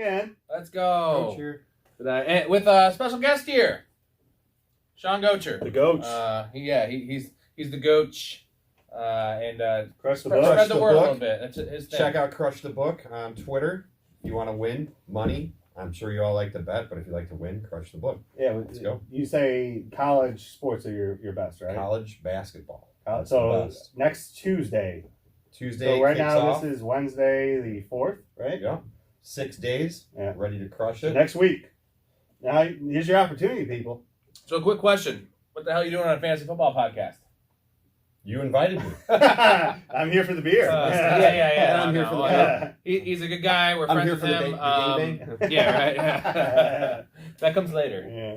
again. Let's go. Coach here. With a special guest here, Sean Gocher. The goat. He's the goach. Crush the spread book. the word a little bit. That's his thing. Check out Crush the Book on Twitter. If you want to win money, I'm sure you all like to bet, but if you like to win, Crush the Book. Yeah, Let's go. You say college sports are your best, right? College basketball. That's So the best. next Tuesday. Tuesday So right kicks now off. this is Wednesday the 4th, right? Yeah. 6 days. Yeah. Ready to crush it. Next week. Now here's your opportunity, people. So, quick question: what the hell are you doing on a fantasy football podcast? You invited me. I'm here for the beer. And I'm here for the Yeah. He's a good guy. We're I'm friends here with for the him. gangbang. Yeah, right. That comes later.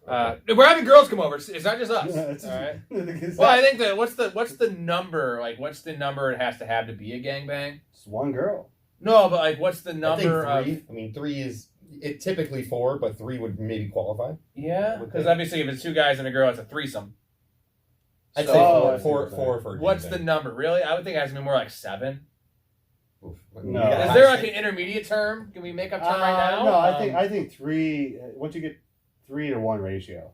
Yeah. We're having girls come over. It's not just us. It's- All right. It's Well, I think that what's the number? Like, what's the number it has to have to be a gangbang? one girl. No, but like, what's the I number of? think 3. I mean, 3 is typically 4, but 3 would maybe qualify. Yeah, because obviously, if it's 2 guys and a girl, it's a threesome. I'd So- say Oh, four, I see four, what you're four for. What's the gangbang. number? Really? I would think it has to be more like 7. Oof. No. You got Is high there like stakes. an intermediate term? Can we make up term right now? No, I think 3. Once you get 3 to 1 ratio,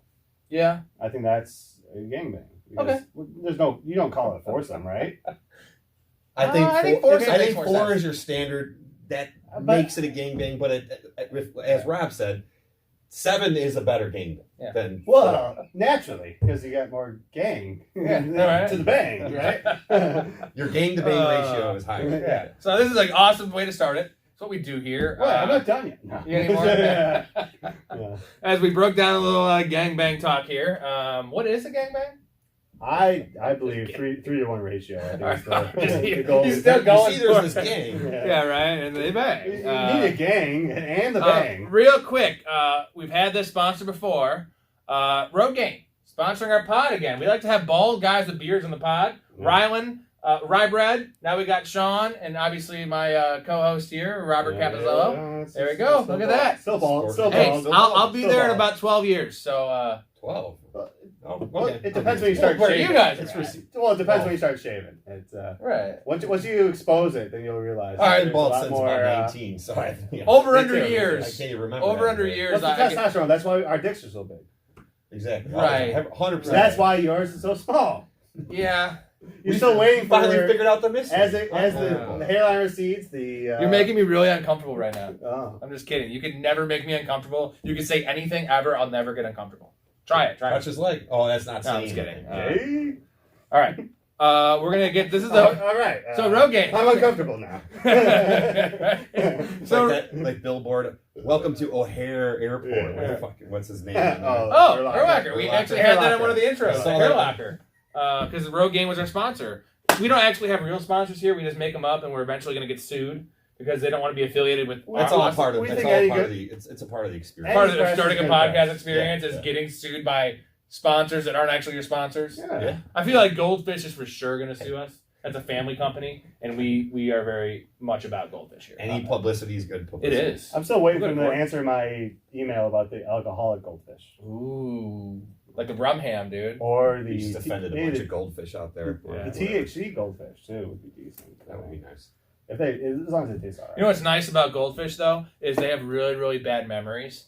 Yeah. I think that's a gangbang. Because There's no. You don't call it a foursome, right? I think I think 4, four I makes think more 4 sense. is your standard. That But- makes it a gangbang, but as Rob said, 7 is a better gangbang Yeah. than Well, naturally, because you got more gang Yeah, all right. to the bang, right? your gang to bang ratio is higher. Yeah. So this is like awesome way to start it. That's what we do here. Well, I'm not done yet. No. You got any more? Yeah. As we broke down a little gangbang talk here, what is a gangbang? I believe 3 to 1 ratio. I think is the goal. He's still You going see, there's for this it. gang. Yeah, right. And they You bang. need a gang and the bang. Real quick, we've had this sponsor before. Road Game, sponsoring our pod again. We like to have bald guys with beards on the pod. Rylan, Rye Bread. Now we got Sean, and obviously my co-host here, Robert Capizzello. There we go. Look at that. Still bald. Still Hey, bald. I'll be Still there in bald. about 12 years. So 12. Oh, Well, okay. it depends when you start Where shaving. you guys are It's at. well, it depends when you start shaving. It's right. once you expose it, then you'll realize. All right, there's a bald lot since more, about 19, so I Over Me under too, me too. I years. can't even remember. Over that, under but- years. That's the testosterone. That's why our dicks are so big. Exactly. Right. 100%. That's why yours is so small. Yeah. You're still waiting for finally figured out the mystery. as the hairline recedes. You're making me really uncomfortable right now. Oh. I'm just kidding. You could never make me uncomfortable. You could say anything ever. I'll never get uncomfortable. Try it. Touch his leg. Oh, that's not No, I'm saying just kidding. anything. Hey. All right. We're gonna get. This is All the. right. So Road Game. I'm uncomfortable now. It's So- like that, like billboard. Welcome to O'Hare Airport. Yeah. What the fuck? What's his name? Oh, Hair Hair Locker. We Hair actually Locker. had that in one of the intros. I saw Hair that. Locker. Because the Road Game was our sponsor. We don't actually have real sponsors here. We just make them up, and we're eventually going to get sued because they don't want to be affiliated with. That's all part of. We That's think all any part of good- the. It's a part of the experience. Part of Any starting a press is podcast good. experience is Yeah. getting sued by sponsors that aren't actually your sponsors. Yeah. I feel like Goldfish is for sure going to sue us. That's a family company, and we are very much about Goldfish here. Any publicity is good It publicity. is. I'm still waiting Good for them to point. answer my email about the alcoholic goldfish Ooh, like the Brumham, dude. or We just offended a maybe bunch of goldfish out there. Yeah. the THC goldfish too would be decent. That would be nice. If they, as long as it tastes alright. You know what's nice about Goldfish though is they have really really bad memories,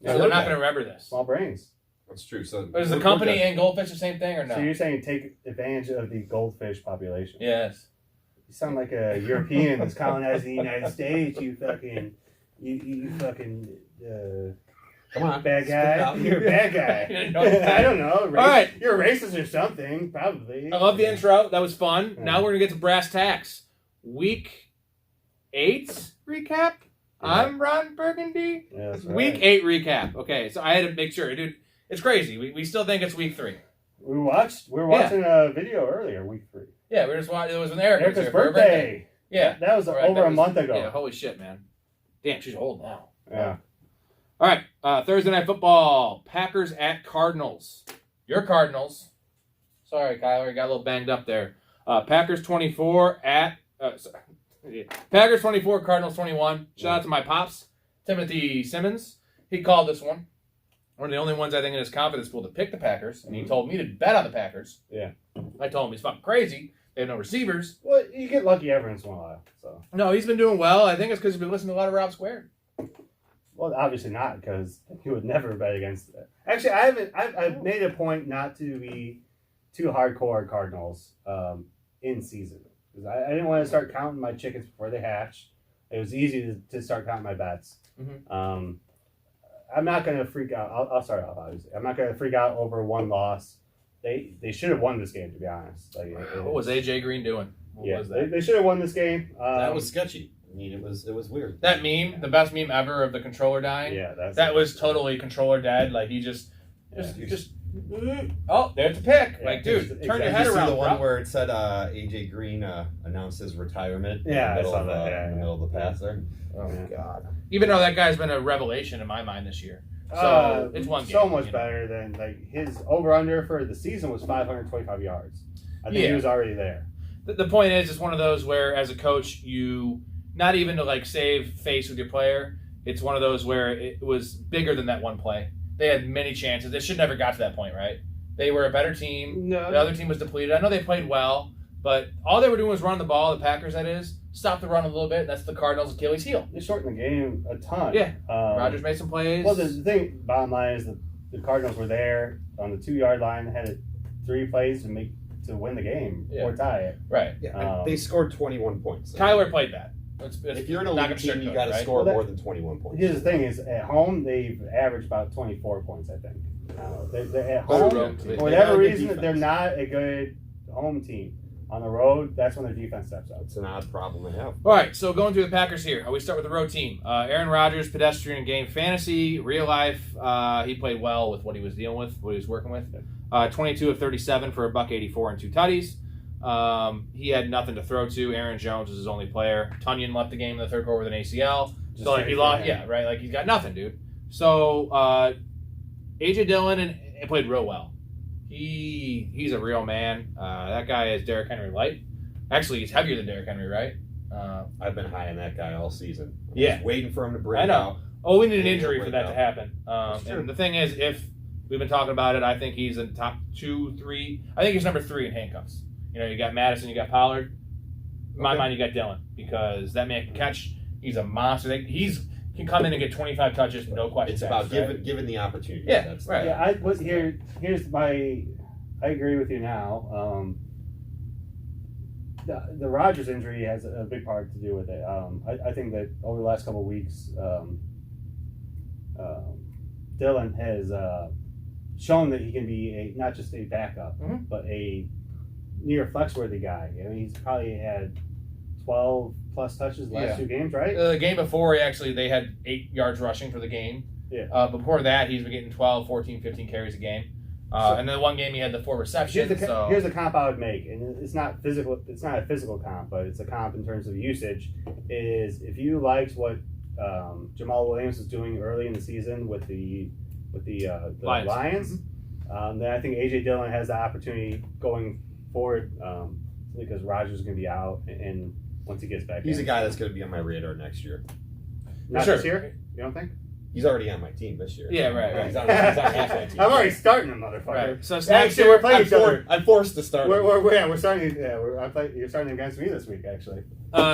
Yeah, so they're look not at going to remember this. small brains. That's true. So Is the we're company good. and Goldfish the same thing or no? So you're saying take advantage of the goldfish population? Yes. You sound like a European that's colonizing the United States. You fucking, you fucking Come on, bad spit it out. guy. You're a bad You guy. didn't know that? I don't know. All right. You're racist or something, probably. I love the intro. That was fun. Yeah. Now we're gonna get to brass tacks. Week 8 recap. I'm Ron Burgundy. Yeah, that's Week right. 8 recap. Okay, so I had to make sure, dude. It's crazy. We still think it's week 3. We were watching a video earlier, week 3. Yeah, we just watched. It was when Erica was Erica's here for her birthday. Yeah. That was All right, over that a was- month ago. Yeah. Holy shit, man. Damn, she's old now. Yeah. All right, Thursday Night Football. Packers at Cardinals. Your Cardinals. Sorry, Kyler, you got a little banged up there. Packers 24 at... Packers 24, Cardinals 21. Shout out to my pops, Timothy Simmons. He called this one. One of the only ones I think in his confidence pool to pick the Packers, and he told me to bet on the Packers. Yeah. I told him he's fucking crazy They have no receivers. Well, you get lucky every once in a while. So, No, he's been doing well. I think it's because he's been listening to a lot of Rob Square. well, obviously not because he would never bet against it. Actually, I haven't. I've made a point not to be too hardcore Cardinals in season because I didn't want to start counting my chickens before they hatch. It was easy to start counting my bets. Mhm. I'm not going to freak out. I'll start off, obviously. I'm not going to freak out over one loss. They should have won this game, to be honest. Like, What was AJ Green doing? What was that? They should have won this game. That was sketchy. I mean, it was weird. That meme, the best meme ever of the controller dying. Yeah, That was totally controller dead. Like he just. Oh, there's the pick. Yeah, like, dude, exactly. turn your Did head you see around, the one bro. where it said AJ Green announced his retirement Yeah, in the middle I saw of that. Yeah, in the middle of the pass there? Oh Yeah. God! Even though that guy's been a revelation in my mind this year, so it's one game. So much you know. better than like his over under for the season was 525 yards. I think he Yeah. was already there. The point is, it's one of those where, as a coach, you not even to like save face with your player. It's one of those where it was bigger than that one play. They had many chances. They should never got to that point, right? They were a better team. No, The other team was depleted. I know they played well, but all they were doing was run the ball. The Packers, that is, stop the run a little bit. That's the Cardinals' Achilles heel. they shortened the game a ton. Yeah. Um, Rodgers made some plays. Well, the thing, bottom line is the Cardinals were there on the 2-yard line, had 3 plays to win the game Yeah. or tie it. Right. Yeah, they scored 21 points. Kyler played bad. If you're an not elite gonna team, you sugarcoat got to it, right? score Well, that- more than 21 points. Here's the thing: is at home they've averaged about 24 points. I think. They're at Better home road. for They whatever got a good reason defense. they're not a good home team. On the road, that's when their defense steps up. It's an odd problem to have. All right, so going through the Packers here, we start with the road team. Aaron Rodgers, pedestrian in game fantasy, real life. He played well with what he was dealing with, what he was working with. 22 of 37 for $184 and 2 tutties. He had nothing to throw to. Aaron Jones was his only player. Tunyon left the game in the third quarter with an ACL. Just So like he like lost, that. yeah, right. Like he's got nothing, dude. So AJ Dillon and played real well. He's a real man. That guy is Derrick Henry light. Actually, he's heavier than Derrick Henry, right? I've been high on that guy all season. I'm Yeah. just waiting for him to break I know. out. Oh, we need an Yeah, injury he'll for break that to out. happen. That's true. And the thing is, if we've been talking about it, I think he's in top 2, 3. I think he's number 3 in handcuffs. You know, you got Madison, you got Pollard. In my Okay. mind, you got Dillon because that man can catch. He's a monster. He's can come in and get 25 touches, no questions It's about asked, right? given the opportunity. Yeah, That's right. Yeah, here's my. I agree with you now. The Rodgers injury has a big part to do with it. I think that over the last couple of weeks, Dillon has shown that he can be not just a backup, Mhm. but a near flex-worthy guy. I mean, he's probably had 12 plus touches the last Yeah. 2 games, right? The game before, they had 8 yards rushing for the game. Yeah. Before that, he's been getting 12, 14, 15 carries a game. And then one game he had the 4 receptions. Here's the comp I would make, and it's not physical. It's not a physical comp, but it's a comp in terms of usage. Is if you liked what Jamal Williams was doing early in the season with the Lions, then I think AJ Dillon has the opportunity going forward because Rodgers is going to be out, and once he gets back, He's a in. guy that's going to be on my radar next year. Not Sure. this year. You don't think? He's already on my team this year. Yeah, right. He's on half my team. I'm already starting him, motherfucker. Right. So Actually, we're playing each other. I'm forced to start. We're starting. Yeah, you're starting against me this week, actually.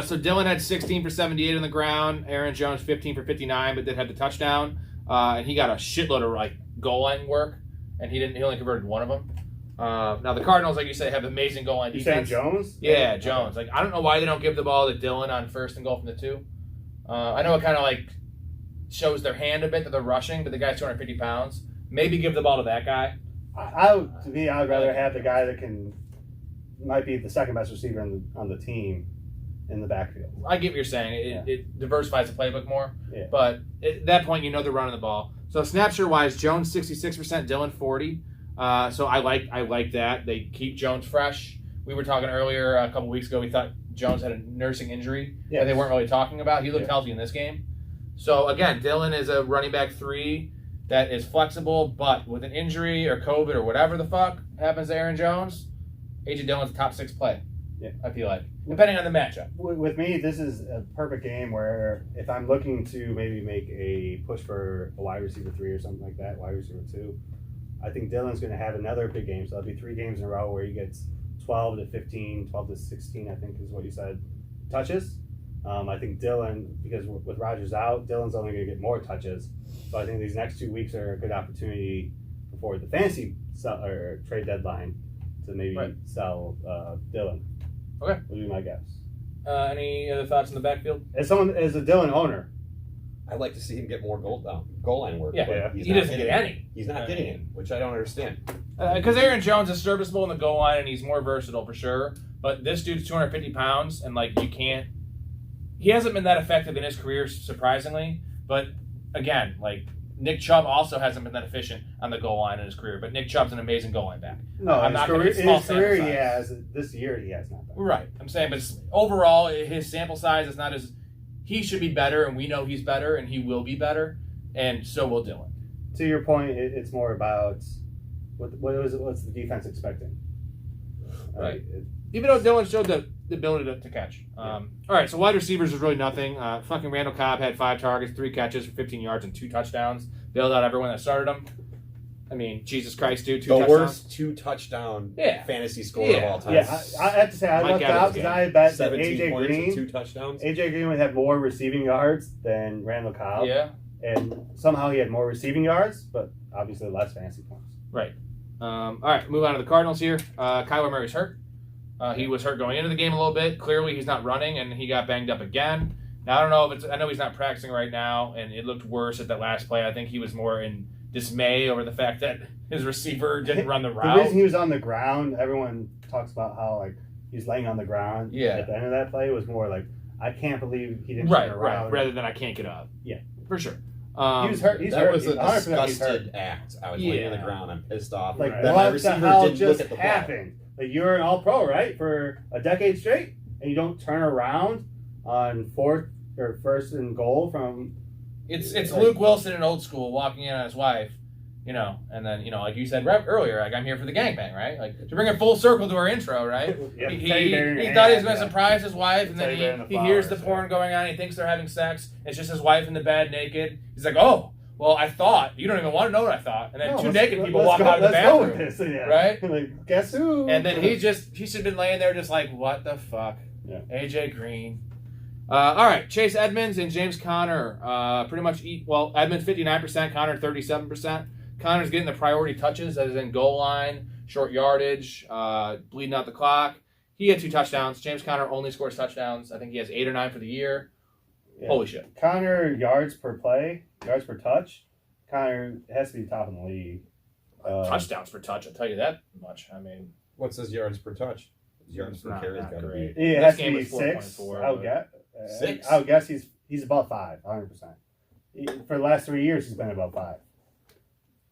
So Dillon had 16 for 78 on the ground. Aaron Jones 15 for 59, but did have the touchdown. And he got a shitload of goal line work, and he only converted one of them. Now the Cardinals, like you say, have amazing goal line You saying defense. Jones? Yeah, Jones. Like I don't know why they don't give the ball to Dillon on first and goal from the 2. I know it kind of shows their hand a bit that they're rushing, but the guy's 250 pounds. Maybe give the ball to that guy. I would rather have the guy that might be the second best receiver on the team in the backfield. I get what you're saying. It diversifies the playbook more. Yeah. But at that point, they're running the ball. So snapshot wise, Jones 66%, Dillon 40. So I like that. They keep Jones fresh. We were talking earlier a couple weeks ago. We thought Jones had a nursing injury that they weren't really talking about. He looked healthy in this game. So again, Dillon is a running back 3 that is flexible, but with an injury or COVID or whatever the fuck happens to Aaron Jones, AJ Dillon's a top 6 play. Yeah. I feel like, depending on the matchup. With me, this is a perfect game where if I'm looking to maybe make a push for a wide receiver 3 or something like that, wide receiver 2, I think Dillon's going to have another big game. So that'll be 3 games in a row where he gets 12 to 15, 12 to 16, I think is what you said, touches. I think Dylan, because with Rodgers out, Dylan's only going to get more touches. So I think these next 2 weeks are a good opportunity before the fantasy or trade deadline to maybe sell Dylan. Okay. Would be my guess. Any other thoughts in the backfield? As a Dylan owner, I'd like to see him get more goal line work. Yeah, but he doesn't get any. He's not getting it, which I don't understand. Because Aaron Jones is serviceable in the goal line and he's more versatile for sure. But this dude's 250 pounds and like you can't. He hasn't been that effective in his career, surprisingly. But again, like Nick Chubb also hasn't been that efficient on the goal line in his career. But Nick Chubb's an amazing goal line back. no, I'm his not career, gonna get small his career sample he size. has this year he has not been. Right. I'm saying, but overall, his sample size is not as. He should be better, and we know he's better, and he will be better, and so will Dylan. To your point, it's more about what's the defense expecting. Right. Even though Dylan showed the ability to catch. All right, so wide receivers is really nothing. Fucking Randall Cobb had 5 targets, 3 catches for 15 yards and 2 touchdowns. Bailed out everyone that started him. I mean, Jesus Christ, dude, 2 The touchdowns. worst 2 touchdown fantasy score of all time. Yeah, I have to say I Mike lucked Evans out because I bet that 17 AJ points and 2 Green touchdowns. would have more receiving yards than Randall Cobb. Yeah. And somehow he had more receiving yards, but obviously less fantasy points. Right. All right, move on to the Cardinals here. Kyler Murray's hurt. He was hurt going into the game a little bit. Clearly, he's not running, and he got banged up again. Now, I don't know if it's. I know he's not practicing right now, and it looked worse at that last play. I think he was more in dismay over the fact that his receiver didn't run the route. The reason he was on the ground, everyone talks about how like he's laying on the ground. Yeah. At the end of that play, it was more like I can't believe he didn't Right, turn right. around. Rather than I can't get up. Yeah. For sure. He was hurt. He's That hurt. was a 100% he's hurt. disgusted act. I was laying on the Yeah. ground. I'm pissed off. Like that my what the receiver hell didn't just look at the ball. happened? Like you're an All-Pro, right, for a decade straight, and you don't turn around on 4th or 1st and goal from. It's like- Luke Wilson in old school walking in on his wife, and then like you said earlier, like I'm here for the gangbang, right? Like to bring it full circle to our intro, right? Yeah, He teddy bear in your thought he was hand, going to surprise his wife, and Teddy bear then in he the hears the flowers, porn going on. He thinks they're having sex. It's just his wife in the bed naked. He's like, oh, well, I thought. You don't even want to know what I thought. And then No, 2 let's- naked people let's walk go- out of the let's go bathroom. with this, yeah. right? Like, guess who? And then he should have been laying there just like, what the fuck? Yeah. AJ Green. All right, Chase Edmonds and James Conner pretty much Edmonds 59%, Conner 37%. Conner's getting the priority touches, as in goal line, short yardage, bleeding out the clock. He had 2 touchdowns. James Conner only scores touchdowns. I think he has 8 or 9 for the year. Yeah. Holy shit. Connor yards per play, yards per touch. Connor has to be top in the league. Touchdowns per touch, I'll tell you that much. I mean, What's his yards per touch? His yards It's per not- carry's not got to great. be. It This has to game be was 6. 4.4, I would but- guess. 6? I would guess he's above 5, 100%. For the last 3 years, he's been above 5.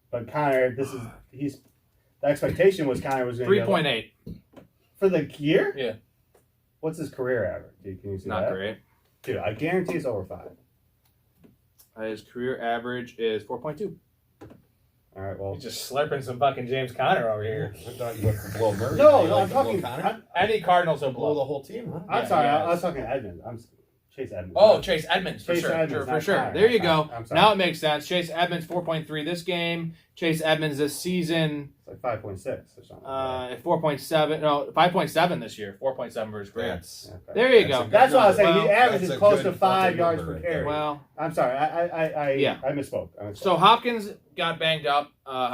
But Connor, the expectation was Connor was going to 3.8. for the year. Yeah. What's his career average? Can you see Not that? great. Dude, I guarantee it's over 5. His career average is 4.2. All right, well. He's just slurping some fucking James Conner over here. I thought you went to blow Murray. No, You no, like I'm to blow talking. Connor? Any Cardinals will blow blow. the whole team, huh? I'm Yeah, sorry, yeah. I was talking Edmonds. I'm Chase Edmonds. Oh, Chase Edmonds, for Chase sure. Edmonds, for not sure. Conner, There you not go. Conner. I'm sorry. Now it makes sense. Chase Edmonds, 4.3 this game. Chase Edmonds this season, It's like 5.6 or something. 4.7. No, 5.7 this year. 4.7 for his career. That's, Okay. There you that's go. a good That's what I was saying. number. He Well, averages that's a close good to 5 fucking yards number per right carry. there. Well, I'm sorry. Yeah. I misspoke. so Hopkins got banged up.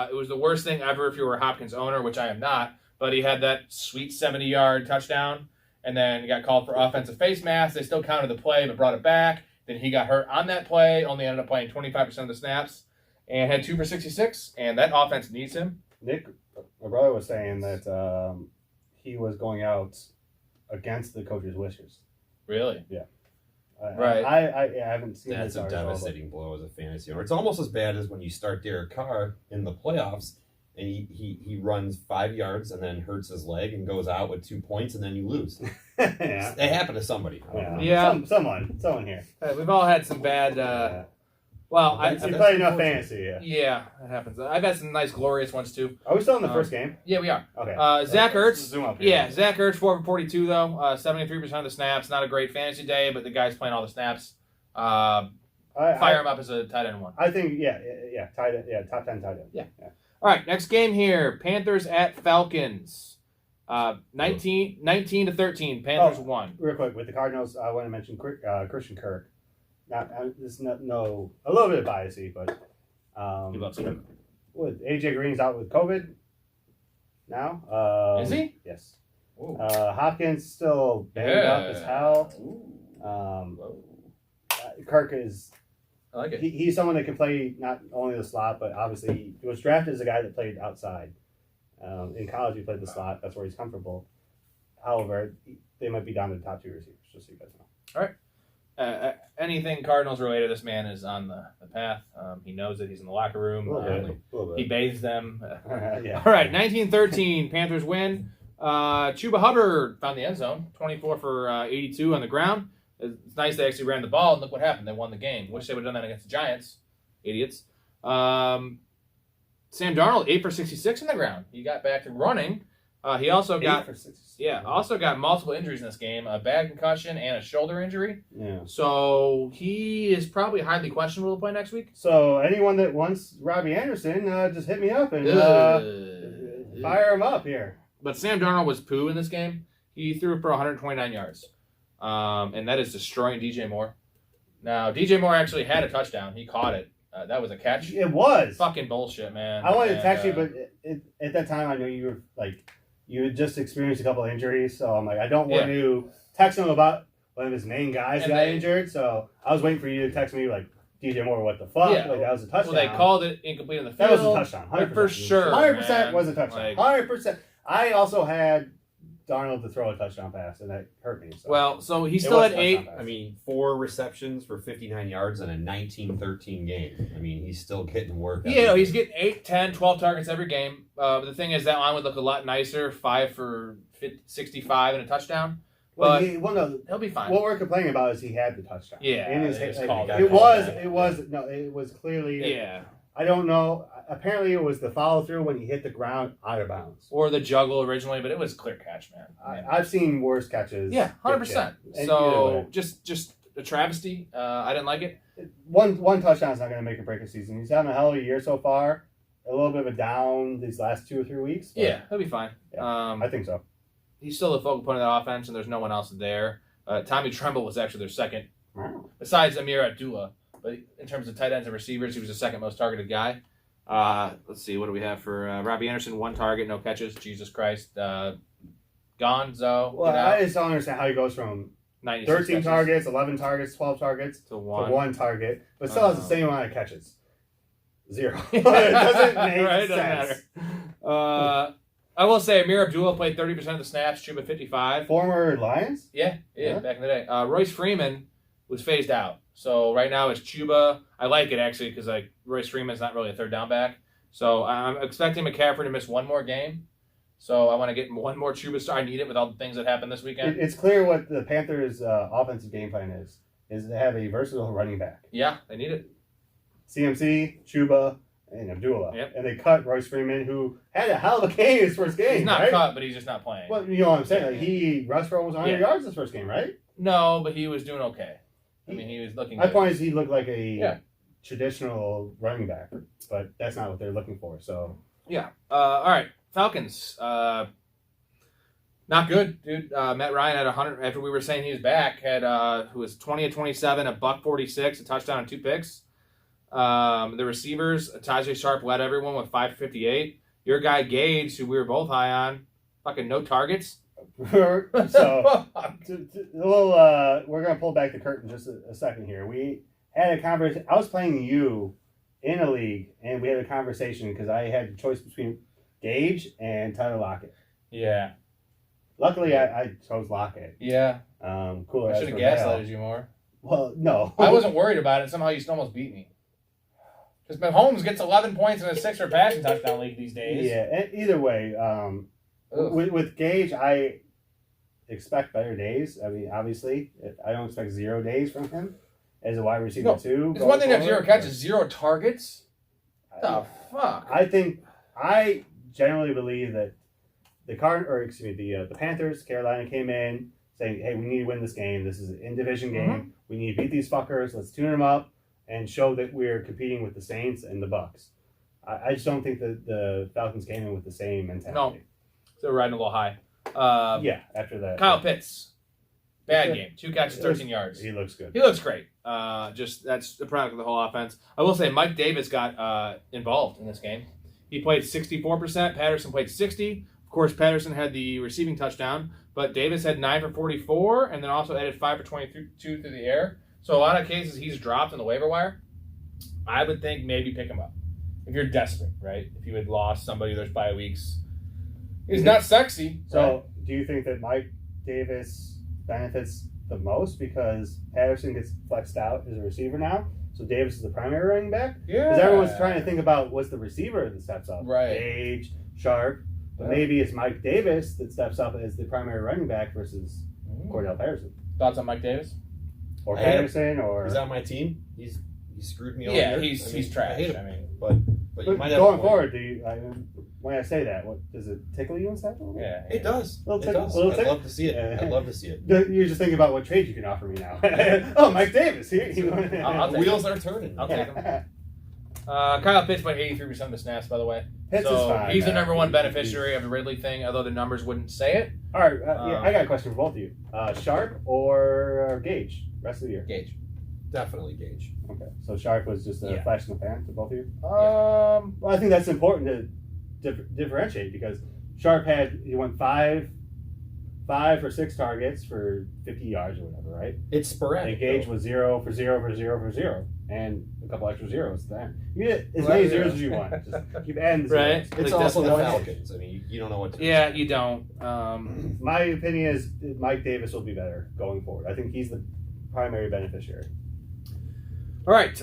It was the worst thing ever if you were a Hopkins owner, which I am not. But he had that sweet 70-yard touchdown, and then he got called for offensive face mask. They still counted the play, but brought it back. Then he got hurt on that play, only ended up playing 25% of the snaps, and had 2 for 66, and that offense needs him. Nick, my brother was saying that he was going out against the coach's wishes. Really? Right. I haven't seen That's this a article, but- devastating blow as a fantasy owner. It's almost as bad as when you start Derek Carr in the playoffs and he runs 5 yards and then hurts his leg and goes out with 2 points and then you lose. yeah. It happened to somebody. I don't know. Yeah. Someone here. We've all had some bad. Well, You play enough fantasy, yeah. yeah, it happens. I've had some nice, glorious ones too. Are we still in the first game? Yeah, we are. Okay. Zach Let's Ertz. Zoom up here. Yeah, Zach Ertz, 4 for 42 though. 73% of the snaps. Not a great fantasy day, but the guy's playing all the snaps. Fire him up as a tight end 1. I think tight end, top 10 tight end. Yeah. All right, next game here. Panthers at Falcons. 19 to 13. Panthers won. Real quick, with the Cardinals, I want to mention Christian Kirk. This is a little bit of biasy, but He loves Kirk. with AJ Green's out with COVID now. Is he? Yes. Ooh. Hopkins still banged up as hell. Kirk is. I like it. He's someone that can play not only the slot, but obviously he was drafted as a guy that played outside. In college, he played the slot. That's where he's comfortable. However, they might be down to the top 2 receivers, just so you guys know. All right. Anything Cardinals related, this man is on the path. He knows it. He's in the locker room. A little He bit. bathes them. Yeah. All right, 19-13. Panthers win. Chuba Hubbard found the end zone. 24 for 82 on the ground. It's nice they actually ran the ball, and look what happened. They won the game. Wish they would have done that against the Giants. Idiots. Sam Darnold, 8 for 66 on the ground. He got back to running. He also got 8 for 6. also got multiple injuries in this game, a bad concussion and a shoulder injury. Yeah. So he is probably highly questionable to play next week. So anyone that wants Robbie Anderson, just hit me up and fire him up here. But Sam Darnold was poo in this game. He threw for 129 yards. And that is destroying DJ Moore. Now, DJ Moore actually had a touchdown. He caught it. That was a catch. It was. Fucking bullshit, man. I wanted to text you, but at that time I knew you were like, you had just experienced a couple of injuries, so I'm like, I don't want to text him about one of his main guys got injured. So I was waiting for you to text me like, DJ Moore, what the fuck? Yeah. Like that was a touchdown. Well, they called it incomplete in the field. That was a touchdown. 100%. For sure. 100% man. was a touchdown. Like, 100%. I also had Darnold to throw a touchdown pass, and that hurt me. so he It still was had a 8. touchdown pass. I mean, 4 receptions for 59 yards in a 19-13 game. I mean, he's still getting work. Yeah, no, he's getting 8, 10, 12 targets every game. But the thing is, that line would look a lot nicer. 5 for 65 and a touchdown. But he'll be fine. What we're complaining about is he had the touchdown. Yeah, in his they just head. called it. It was clearly. Yeah. I don't know. Apparently, it was the follow through when he hit the ground out of bounds. Or the juggle originally, but it was a clear catch, man. I've seen worse catches. Yeah, 100%. And So just a travesty. I didn't like it. One touchdown is not going to make or break a season. He's having a hell of a year so far. A little bit of a down these last 2 or 3 weeks. Yeah, he'll be fine. Yeah, I think so. He's still the focal point of that offense, and there's no one else there. Tommy Tremble was actually their second, Wow. besides Amir Abdullah. But in terms of tight ends and receivers, he was the second most targeted guy. Let's see, what do we have for Robbie Anderson? 1 target, no catches. Jesus Christ. Gonzo. Well, I just don't understand how he goes from 13 catches targets, 11 targets, 12 targets to to 1. 1 target, but still has the same amount of catches. 0. It Right, doesn't make doesn't sense. matter. I will say Amir Abdullah played 30% of the snaps, Chuba 55. Former Lions? Yeah, Yeah. back in the day. Royce Freeman was phased out. So right now it's Chuba. I like it actually because like Royce Freeman's not really a third down back. So I'm expecting McCaffrey to miss 1 more game. So I want to get 1 more Chuba star. I need it with all the things that happened this weekend. It's clear what the Panthers' offensive game plan is to have a versatile running back. Yeah, they need it. CMC, Chuba, and Abdullah. Yep. And they cut Royce Freeman, who had a hell of a game his first game. He's not right? cut, but he's just not playing. Well, you know what I'm saying? Like he rushed for almost 100 yards his first game, right? No, but he was doing okay. I mean, he was looking My good. point is he looked like a traditional running back, but that's not what they're looking for. So Yeah. All right. Falcons. Not good, dude. Matt Ryan had 100 after we were saying he was back. Had who was 20 of 27, a $146, a touchdown and 2 picks. The receivers, Tajay Sharp led everyone with 5 for 58. Your guy Gage, who we were both high on, fucking no targets. we're gonna pull back the curtain just a second here. We had a conversation. I was playing you in a league, and we had a conversation because I had a choice between Gage and Tyler Lockett. Yeah. Luckily, I chose Lockett. Yeah. Cool. I should have gaslighted you more. Well, no. I wasn't worried about it. Somehow you still almost beat me. Because Mahomes gets 11 points in a 6 for passing touchdown league these days. Yeah. And either way, with Gage, I expect better days. I mean, obviously, I don't expect 0 days from him as a wide receiver too. It's one thing to have 0 catches, 0 targets. What the fuck? I generally believe that the Panthers, Carolina came in saying, "Hey, we need to win this game. This is an in-division game. Mm-hmm. We need to beat these fuckers. Let's tune them up and show that we're competing with the Saints and the Bucks." I just don't think that the Falcons came in with the same mentality. No. They're riding a little high. After that. Kyle Pitts, bad Yeah. game. 2 catches, 13 yards. He looks good. He looks great. Just that's the product of the whole offense. I will say Mike Davis got involved in this game. He played 64%. Patterson played 60%. Of course, Patterson had the receiving touchdown, but Davis had 9 for 44, and then also added 5 for 22 through the air. So a lot of cases he's dropped on the waiver wire. I would think maybe pick him up if you're desperate, right? If you had lost somebody there's bye weeks. He's not sexy. So, do you think that Mike Davis benefits the most because Patterson gets flexed out as a receiver now? So Davis is the primary running back? Yeah. Because everyone's trying to think about what's the receiver that steps up. Right. Gage, Sharp. But Yeah. maybe it's Mike Davis that steps up as the primary running back versus Cordell Patterson. Thoughts on Mike Davis? Or I hate him. Patterson or... He's on my team. He screwed me all Yeah, year. he's trash. I hate him. I mean, But you But might have going a point. forward, when I say that, what does it tickle you inside? a little bit? yeah. It does. Little It tick- does. little I'd tick? love to see it. Yeah. I'd love to see it. You're just thinking about what trade you can offer me now. Oh, Mike Davis. I'll The take wheels are turning. I'll take him. Kyle Pitts played 83% of the snaps, by the way. Pitts so is fine. he's the man. number one beneficiary of the Ridley thing, although the numbers wouldn't say it. All right, I got a question for both of you. Sharp or Gage? Rest of the year. Gage. Definitely Gage. Okay, so Sharp was just a Yeah. flash in the pan to both of you. Um, Well, I think that's important to differentiate because Sharp he went five or six targets for 50 yards or whatever, right? It's sporadic. And Gage though. was 0 for 0 for 0 for 0, and a couple extra zeros at the end. You get as Well, many yeah. zeros as you want. Just keep adding the Right. zeros. It's Like, also the that's- Falcons. I mean, you don't know what to yeah, expect. you don't. My opinion is Mike Davis will be better going forward. I think he's the primary beneficiary. All right,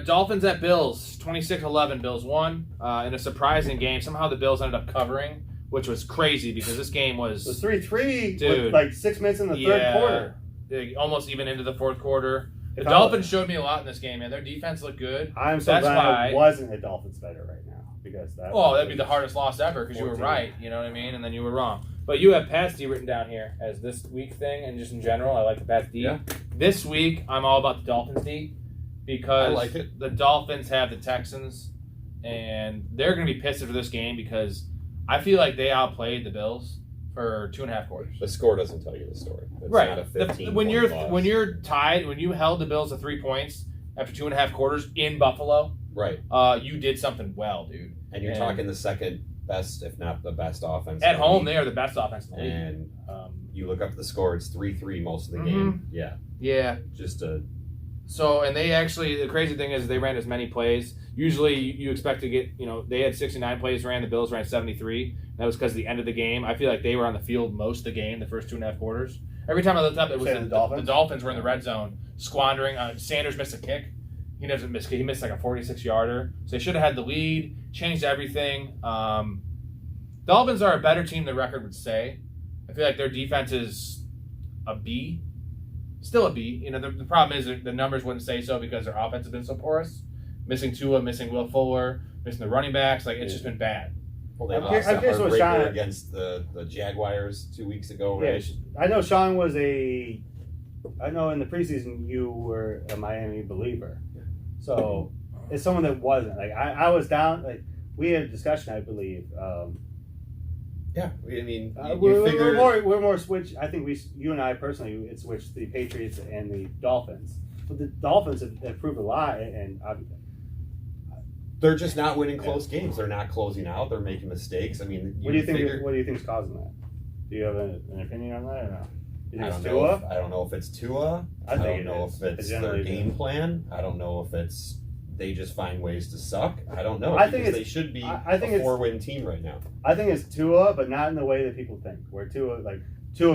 Dolphins at Bills, 26-11. Bills won in a surprising game. Somehow the Bills ended up covering, which was crazy because this game It was was 3-3 Dude. with like 6 minutes in the third quarter. almost even into the fourth quarter. The If I- Dolphins showed me a lot in this game, man. Their defense looked good. I'm so That's glad why- I wasn't a Dolphins better right now because that. Oh, that'd be the hardest loss ever because you were 14. right. You know what I mean? And then you were wrong. But you have Pats D written down here as this week thing, and just in general, I like the Pats D. Yeah. This week, I'm all about the Dolphins D because I like it. the Dolphins have the Texans, and they're going to be pissed after this game because I feel like they outplayed the Bills for 2.5 quarters. The score doesn't tell you the story. It's Right. not a 15 when point you're loss. tied, when you held the Bills to 3 points after 2.5 quarters in Buffalo, Right. you did something well, dude. And you're And- talking the second best, if not the best offense. At in the home, league. they are the best offense in the league. And Um, you look up the score, it's 3-3 most of the Mhm. game. Yeah. yeah. Just a So, and they actually, the crazy thing is they ran as many plays. Usually you expect to get, they had 69 plays ran, the Bills ran 73. That was because the end of the game. I feel like they were on the field most of the game, the first 2.5 quarters. Every time I looked up, it was Say the the Dolphins? Dolphins were in the red zone, squandering. Sanders missed a kick. He doesn't miss. He missed like a 46-yarder. So they should have had the lead, changed everything. Dolphins are a better team than the record would say. I feel like their defense is a B. Still a B. The problem is that the numbers wouldn't say so because their offense has been so porous. Missing Tua, missing Will Fuller, missing the running backs. Like, it's just been bad. well, they I'm lost curious- I'm a curious what heartbreaker Sean- against the Jaguars 2 weeks ago, Yeah, right? I know Sean was I know in the preseason you were a Miami believer. So it's someone that wasn't. Like I was down. Like we had a discussion, I believe. Yeah. I mean, you We're figure we're more switch. I think you and I personally had switched the Patriots and the Dolphins. But the Dolphins have proved a lot, and they're just not winning close games. They're not closing out. They're making mistakes. I mean, what do you think? figure- What do you think is causing that? Do you have an opinion on that or no? You think I it's don't know. Tua? I don't know if it's Tua. I think don't it know is. if it's I generally their do. game plan. I don't know if it's they just find ways to suck. I don't know. I think because it's- they should be I think a it's- 4-win team right now. I think it's Tua, but not in the way that people think. Where Tua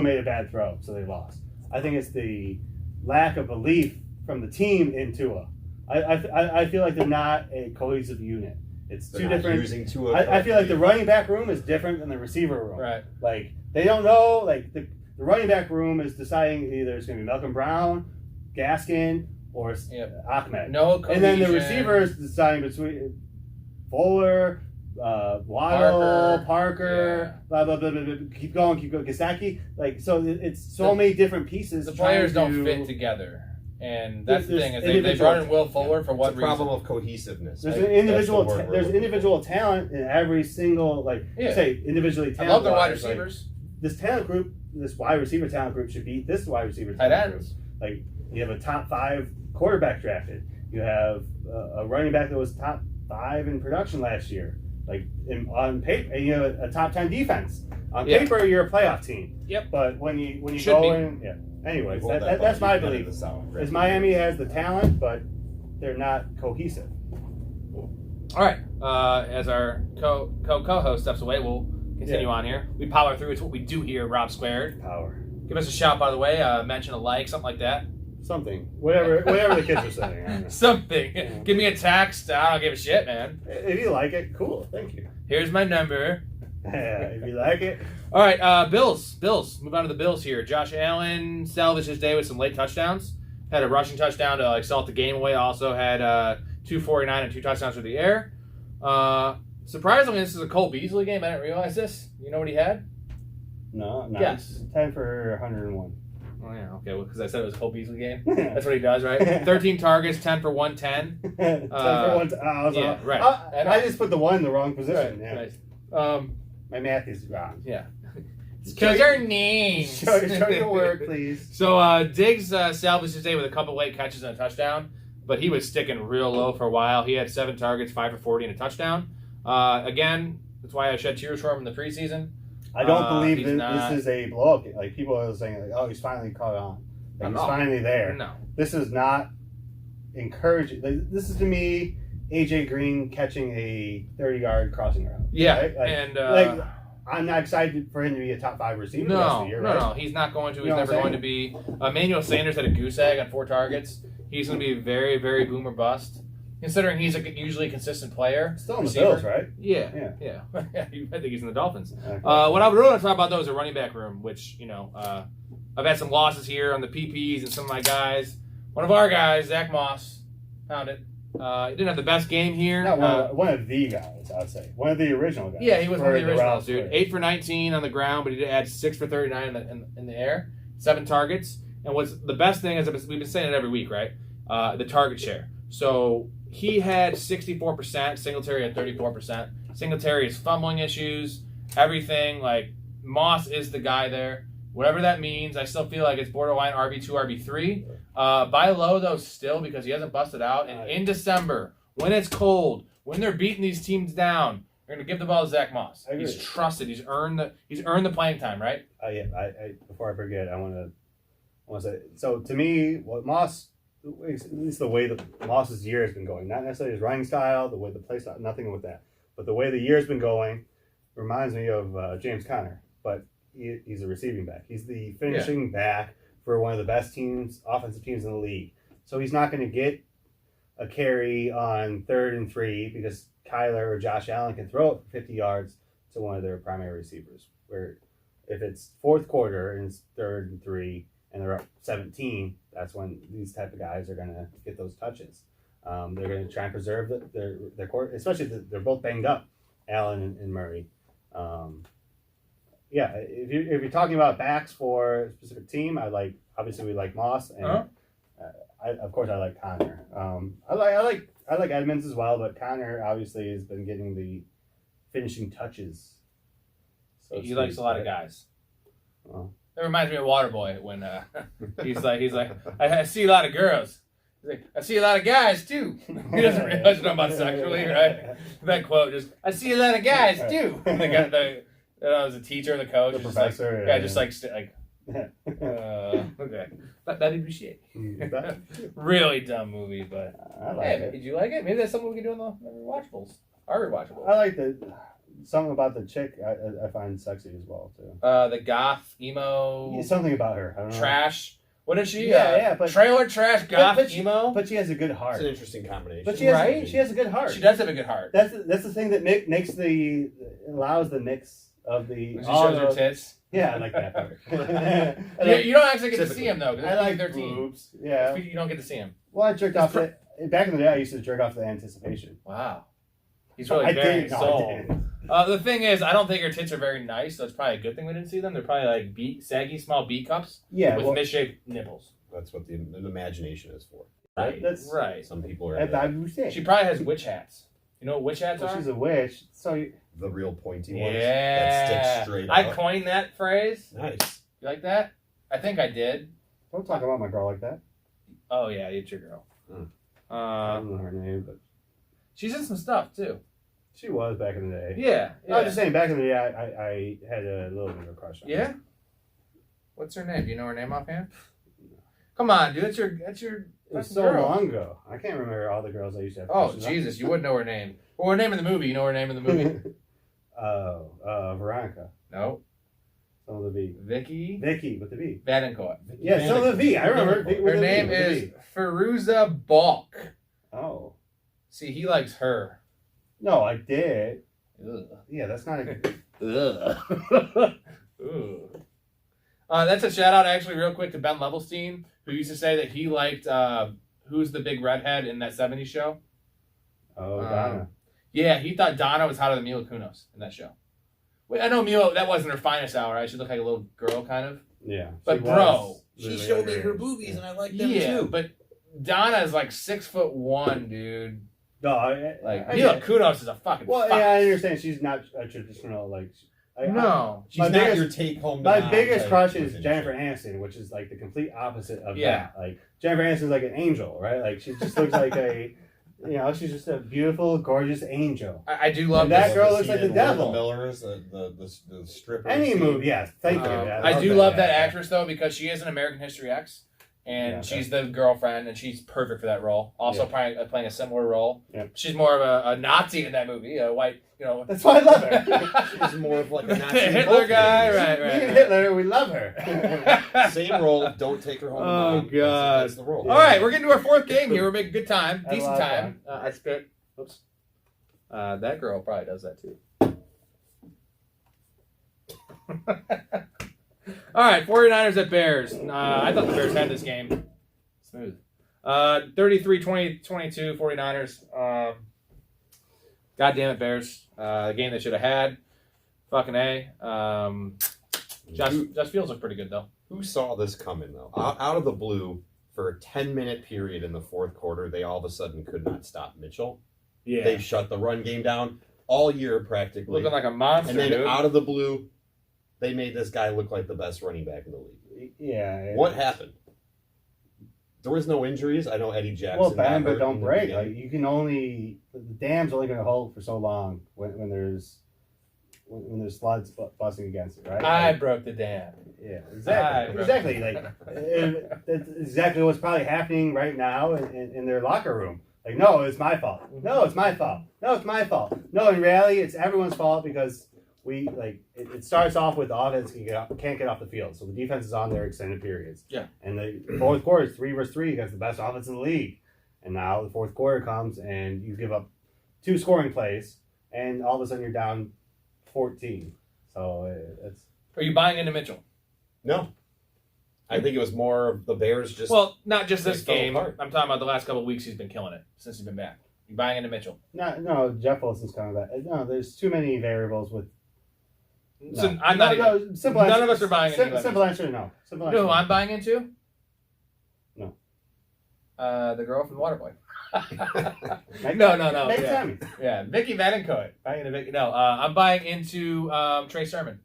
made a bad throw, so they lost. I think it's the lack of belief from the team in Tua. I feel like they're not a cohesive unit. It's They're two not different. using Tua. I feel like the correctly. running back room is different than the receiver room. Right. Like they don't know. Like the running back room is deciding either it's going to be Malcolm Brown, Gaskin, or Yep. Ahmed. No And then the cohesion. receiver is deciding between Fuller, Waddle, Parker, blah, blah, blah, blah, blah, keep going, Gasecki. Like, so it's so many different pieces. The trying players don't to- fit together. And that's the There's thing is they individual- brought in Will Fuller for It's what a reason? problem of cohesiveness. There's I- an that's the individual. word we're There's looking individual talent in every single Yeah. say individually I talent. love their wide receivers. this talent group, this wide receiver talent group should beat this wide receiver Tight talent group. ends. Like you have a top 5 quarterback drafted. You have a running back that was top 5 in production last year. Like on paper, and you have a top 10 defense. On Yeah. paper, you're a playoff team. Yep. But when you Should go be. in, yeah. Anyways, Hold that's thought. my You got belief. into South. Is Miami has the talent, but they're not cohesive. All right. As our co-host steps away, we'll continue on here. We power through. It's what we do here, Rob Squared. Power. Give us a shout, by the way. Mention a like, something like that. Something. Whatever the kids are saying. I don't know. Something. Yeah. Give me a text. I don't give a shit, man. If you like it, cool. Thank you. Here's my number. If you like it, All right, Bills. Move on to the Bills here. Josh Allen salvaged his day with some late touchdowns. Had a rushing touchdown to salt the game away. Also had 249 and 2 touchdowns through the air. Surprisingly, this is a Cole Beasley game. I didn't realize this. You know what he had? no. Yes. 10 for 101. Oh yeah, okay. Well, because I said it was a Cole Beaslly game. That's what he does, right? 13 targets, 10 for 110. 10 for 1. Yeah, right. I just put the 1 in the wrong position. Yeah. Nice. My math is wrong. Yeah. Because our names. Show your work, please. So Diggs salvaged his day with a couple late catches and a touchdown, but he was sticking real low for a while. He had 7 targets, 5 for 40, and a touchdown. Again, that's why I shed tears for him in the preseason. I don't believe he's that not- this is a blow up. Like people are saying, like, oh, he's finally caught on. Like, he's No. finally there. No. This is not encouraging. Like, this is to me AJ Green catching a 30-yard crossing route. Yeah, right? Like, and like I'm not excited for him to be a top 5 receiver the rest of the year. Right? No, he's not going to. He's You know what never I'm going to be. Emmanuel Sanders had a goose egg on 4 targets. He's going to be very, very boom or bust, considering he's usually a consistent player. Still in the receiver. Bills, right? Yeah. I think he's in the Dolphins. Okay. What I would really want to talk about, though, is a running back room, which, I've had some losses here on the PPs and some of my guys. One of our guys, Zach Moss, found it. He didn't have the best game here. Not one of the guys, I would say. One of the original guys. Yeah, he was one of the originals, Rouse dude. players. 8 for 19 on the ground, but he did add 6 for 39 in the air, 7 targets. And what's the best thing is we've been saying it every week, right? The target share. So he had 64%. Singletary had 34%. Singletary has fumbling issues, everything. Like Moss is the guy there. Whatever that means, I still feel like it's borderline RB2, RB3. Buy low, though, still, because he hasn't busted out. And in December, when it's cold, when they're beating these teams down, they're going to give the ball to Zach Moss. I agree. He's trusted. He's earned the playing time, right? Yeah. I before I forget, I want to say. So to me, what Moss, at least the way that Moss's year has been going, not necessarily his running style, the way the play style, nothing with that, but the way the year's been going, reminds me of James Conner, but he's a receiving back. He's the finishing back for one of the best teams, offensive teams in the league. So he's not going to get a carry on 3rd and 3 because Kyler or Josh Allen can throw it for 50 yards to one of their primary receivers. Where if it's 4th quarter and it's 3rd and 3 and they're up 17, that's when these type of guys are going to get those touches. They're going to try and preserve their court, especially they're both banged up, Allen and Murray. Yeah, if you're talking about backs for a specific team, obviously we like Moss and of course I like Connor. I like Edmonds as well, but Connor obviously has been getting the finishing touches. So He likes a lot of guys. Well. That reminds me of Waterboy when he's like, I see a lot of girls. He's like, I see a lot of guys too. He doesn't realize you're talking about sexually, right? That quote just, I see a lot of guys too. That was a teacher or the coach. The just professor. Okay. That'd be shit. That- Really dumb movie, but I like hey, it. did you like it? Maybe that's something we can do in the rewatchables. Our rewatchables. I like something about the chick I find sexy as well too. The goth emo Yeah, something about her. I don't know. trash. What is she? Yeah, but trailer trash goth but emo. But she has a good It's heart. an interesting combination. But she has Right? she has a good heart. She does have a good heart. That's the thing that allows the mix of the. When she all shows her the- tits. Yeah, I like that part. You don't actually get to see him though. 'Cause I like 13. boobs. Yeah. You don't get to see him. Well, I jerked off the. Back in the day, I used to jerk off the anticipation. Wow. He's really I very did. No, sold. I didn't. The thing is, I don't think her tits are very nice, so it's probably a good thing we didn't see them. They're probably like saggy, small B cups Yeah, with well, misshaped nipples. That's what the imagination is for. Right. that's- right. Some people are. I would say. She probably has witch hats. You know what witch hats Well, are? she's a witch, so The real pointy ones Yeah. that stick straight I out. coined that phrase. Nice. You like that? I think I did. don't talk about my girl like that. Oh yeah, it's your girl. I don't know her name, but She's in some stuff too. she was back in the day. Yeah. I was just saying, back in the day, I had a little bit of a crush on her. Yeah. What's her name? Do you know her name offhand? Come on, dude. That's your. It was fucking so girl. long ago. I can't remember all the girls I used to have. Oh crushes on. Jesus, you would know her name. Or her name in the movie. You know her name in the movie? Veronica. No. Some of the V. Vicky Vicky with the V. Vadencourt. Yeah, some of the V. I remember. V with Her the V, name with the is V. Feruza Balk. Oh. See, he likes her. No, I did. Ugh. Yeah, that's not a. Ugh. Ooh. That's a shout out, actually, real quick, to Ben Levelstein, who used to say that he liked who's the big redhead in that 70s show? Oh, Donna. Yeah, he thought Donna was hotter than Mila Kunis in that show. Wait, I know Mila, that wasn't her finest hour, right? She looked like a little girl, kind of. Yeah. But she bro, was She really showed me her underage. boobies, and I like them Yeah, too. but Donna is like 6'1", dude. No, Like, I Mila get it. Kunis is a fucking Well, fox. yeah, I understand she's not a traditional, like. No. She's my not biggest- your take home. My biggest crush is Jennifer Aniston, which is like the complete opposite of Yeah. that. Like Jennifer Aniston's like an angel, right? Like she just looks like a, she's just a beautiful, gorgeous angel. I do love And that this. girl looks like the devil. The Millers, the stripper. Any movie, yes. Thank you. I do love that actress though, because she is an American History X, and Yeah, she's the girlfriend, and she's perfect for that role. Also playing a similar role. Yeah. She's more of a Nazi in that movie, a white, That's why I love her. She's more of like a the Nazi in Hitler both guy, movies. right, Me and right. Hitler, we love her. Same role. Don't take her home. to Oh, mom. That's- God. That's the role. All right, we're getting to our fourth game here. We're making good time, Had a decent lot of time. I spit. Oops. That girl probably does that too. All right, 49ers at Bears. I thought the Bears had this game. Smooth. 33-22, 49ers. God damn it, Bears. The game they should have had. Fucking A. Josh Fields looked pretty good, though. Who saw this coming though? Out of the blue, for a 10-minute period in the fourth quarter, they all of a sudden could not stop Mitchell. Yeah. They shut the run game down all year practically. Looking like a monster, and then dude. out of the blue, they made this guy look like the best running back in the league. Yeah. What happened? There was no injuries. I know Eddie Jackson. Well, got bang, but hurt don't in the break. beginning. Like you can only the dam's only going to hold for so long when there's floods busting against it, right? I Like, broke the dam. yeah, I exactly, broke exactly. the Like dam. that's exactly what's probably happening right now in their locker room. Like, no, it's my fault. No, it's my fault. No, it's my fault. No, in reality, it's everyone's fault because we like it starts off with the offense can't get off the field, so the defense is on their extended periods. Yeah. And the fourth quarter is 3 versus 3 against the best offense in the league, and now the fourth quarter comes and you give up 2 scoring plays, and all of a sudden you're down 14. So it's Are you buying into Mitchell? No. I think it was more of the Bears just. Well, not just this They fell game. apart. I'm talking about the last couple of weeks. He's been killing it since he's been back. You buying into Mitchell? no Jeff Wilson's coming back. No, there's too many variables with. No. So I'm not. No, simple none answer, of us are buying into Simple answer, no. Simple You know answer. who I'm buying into? No. The girl from Waterboy. Meg- No. Meg Yeah. Sammy. Yeah, Vicky Vadencourt. Buying into Vicky. No, I'm buying into Trey Sermon.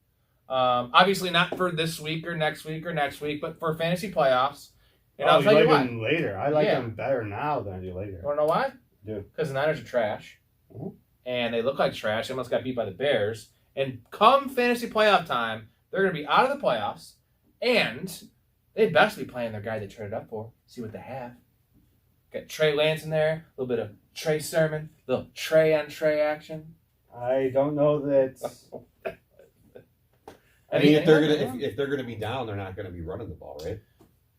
Obviously not for this week or next week, but for fantasy playoffs. And I'll tell you like why. him later. I like Yeah. him better now than I do later. You want to know why? Yeah. Because the Niners are trash. Mhm. And they look like trash. They almost got beat by the Bears. And come fantasy playoff time, they're going to be out of the playoffs. And they best be playing their guy they traded up for. See what they have. Got Trey Lance in there. A little bit of Trey Sermon. A little Trey on Trey action. I don't know that. I mean, if they're Anything? gonna if they're gonna be down, they're not gonna be running the ball, right?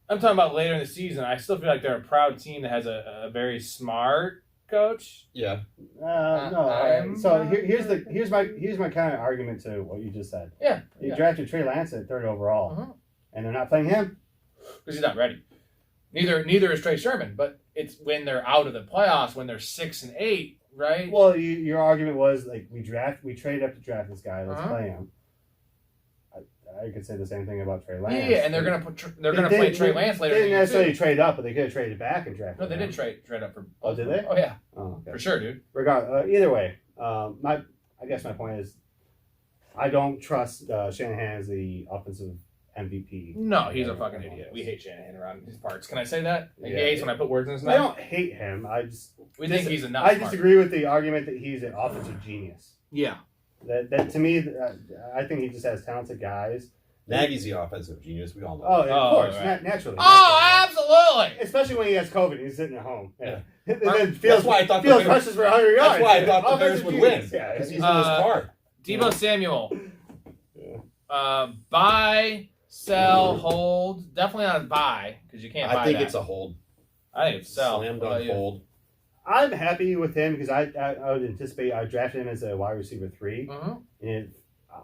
I'm talking about later in the season. I still feel like they're a proud team that has a very smart coach. Yeah. No. I'm- So here's my kind of argument to what you just said. Yeah. You drafted Trey Lance at 3rd overall, Uh-huh. and they're not playing him. Because he's not ready. Neither is Trey Sermon, but it's when they're out of the playoffs, when they're 6 and 8, right? Well, your argument was like we traded up to draft this guy. Let's Uh-huh. play him. I could say the same thing about Trey Lance. Yeah, and they're gonna play Trey Lance later. They didn't necessarily too. trade up, but they could have traded back and drafted. No, they him. did trade up for. Oh, did they? Oh yeah, Oh, okay. for sure, dude. Either way, I guess my point is, I don't trust Shanahan as the offensive MVP. No, he's a fucking idiot. We hate Shanahan around his parts. Can I say that? Like, Yeah. he hates when I put words in his I mouth. don't hate him. We think he's enough. I disagree with the argument that he's an offensive genius. Yeah. That to me, I think he just has talented guys. Nagy's the offensive genius. We all know. Oh, of Oh, course, right. naturally. Oh, absolutely. Especially when he has COVID, he's sitting at home. Yeah. And That's then Fields why I thought the Fields Bears- rushes for 100 yards. That's why I thought the Bears Offensive would genius. win. Yeah, Because he's yeah. in his car. Debo Samuel. Yeah. Buy, sell, hold. Definitely not a buy because you can't buy I think that. it's a hold. I think it's sell. Slam What about dunk you? hold. I'm happy with him because I would anticipate I drafted him as a wide receiver 3, Mhm. and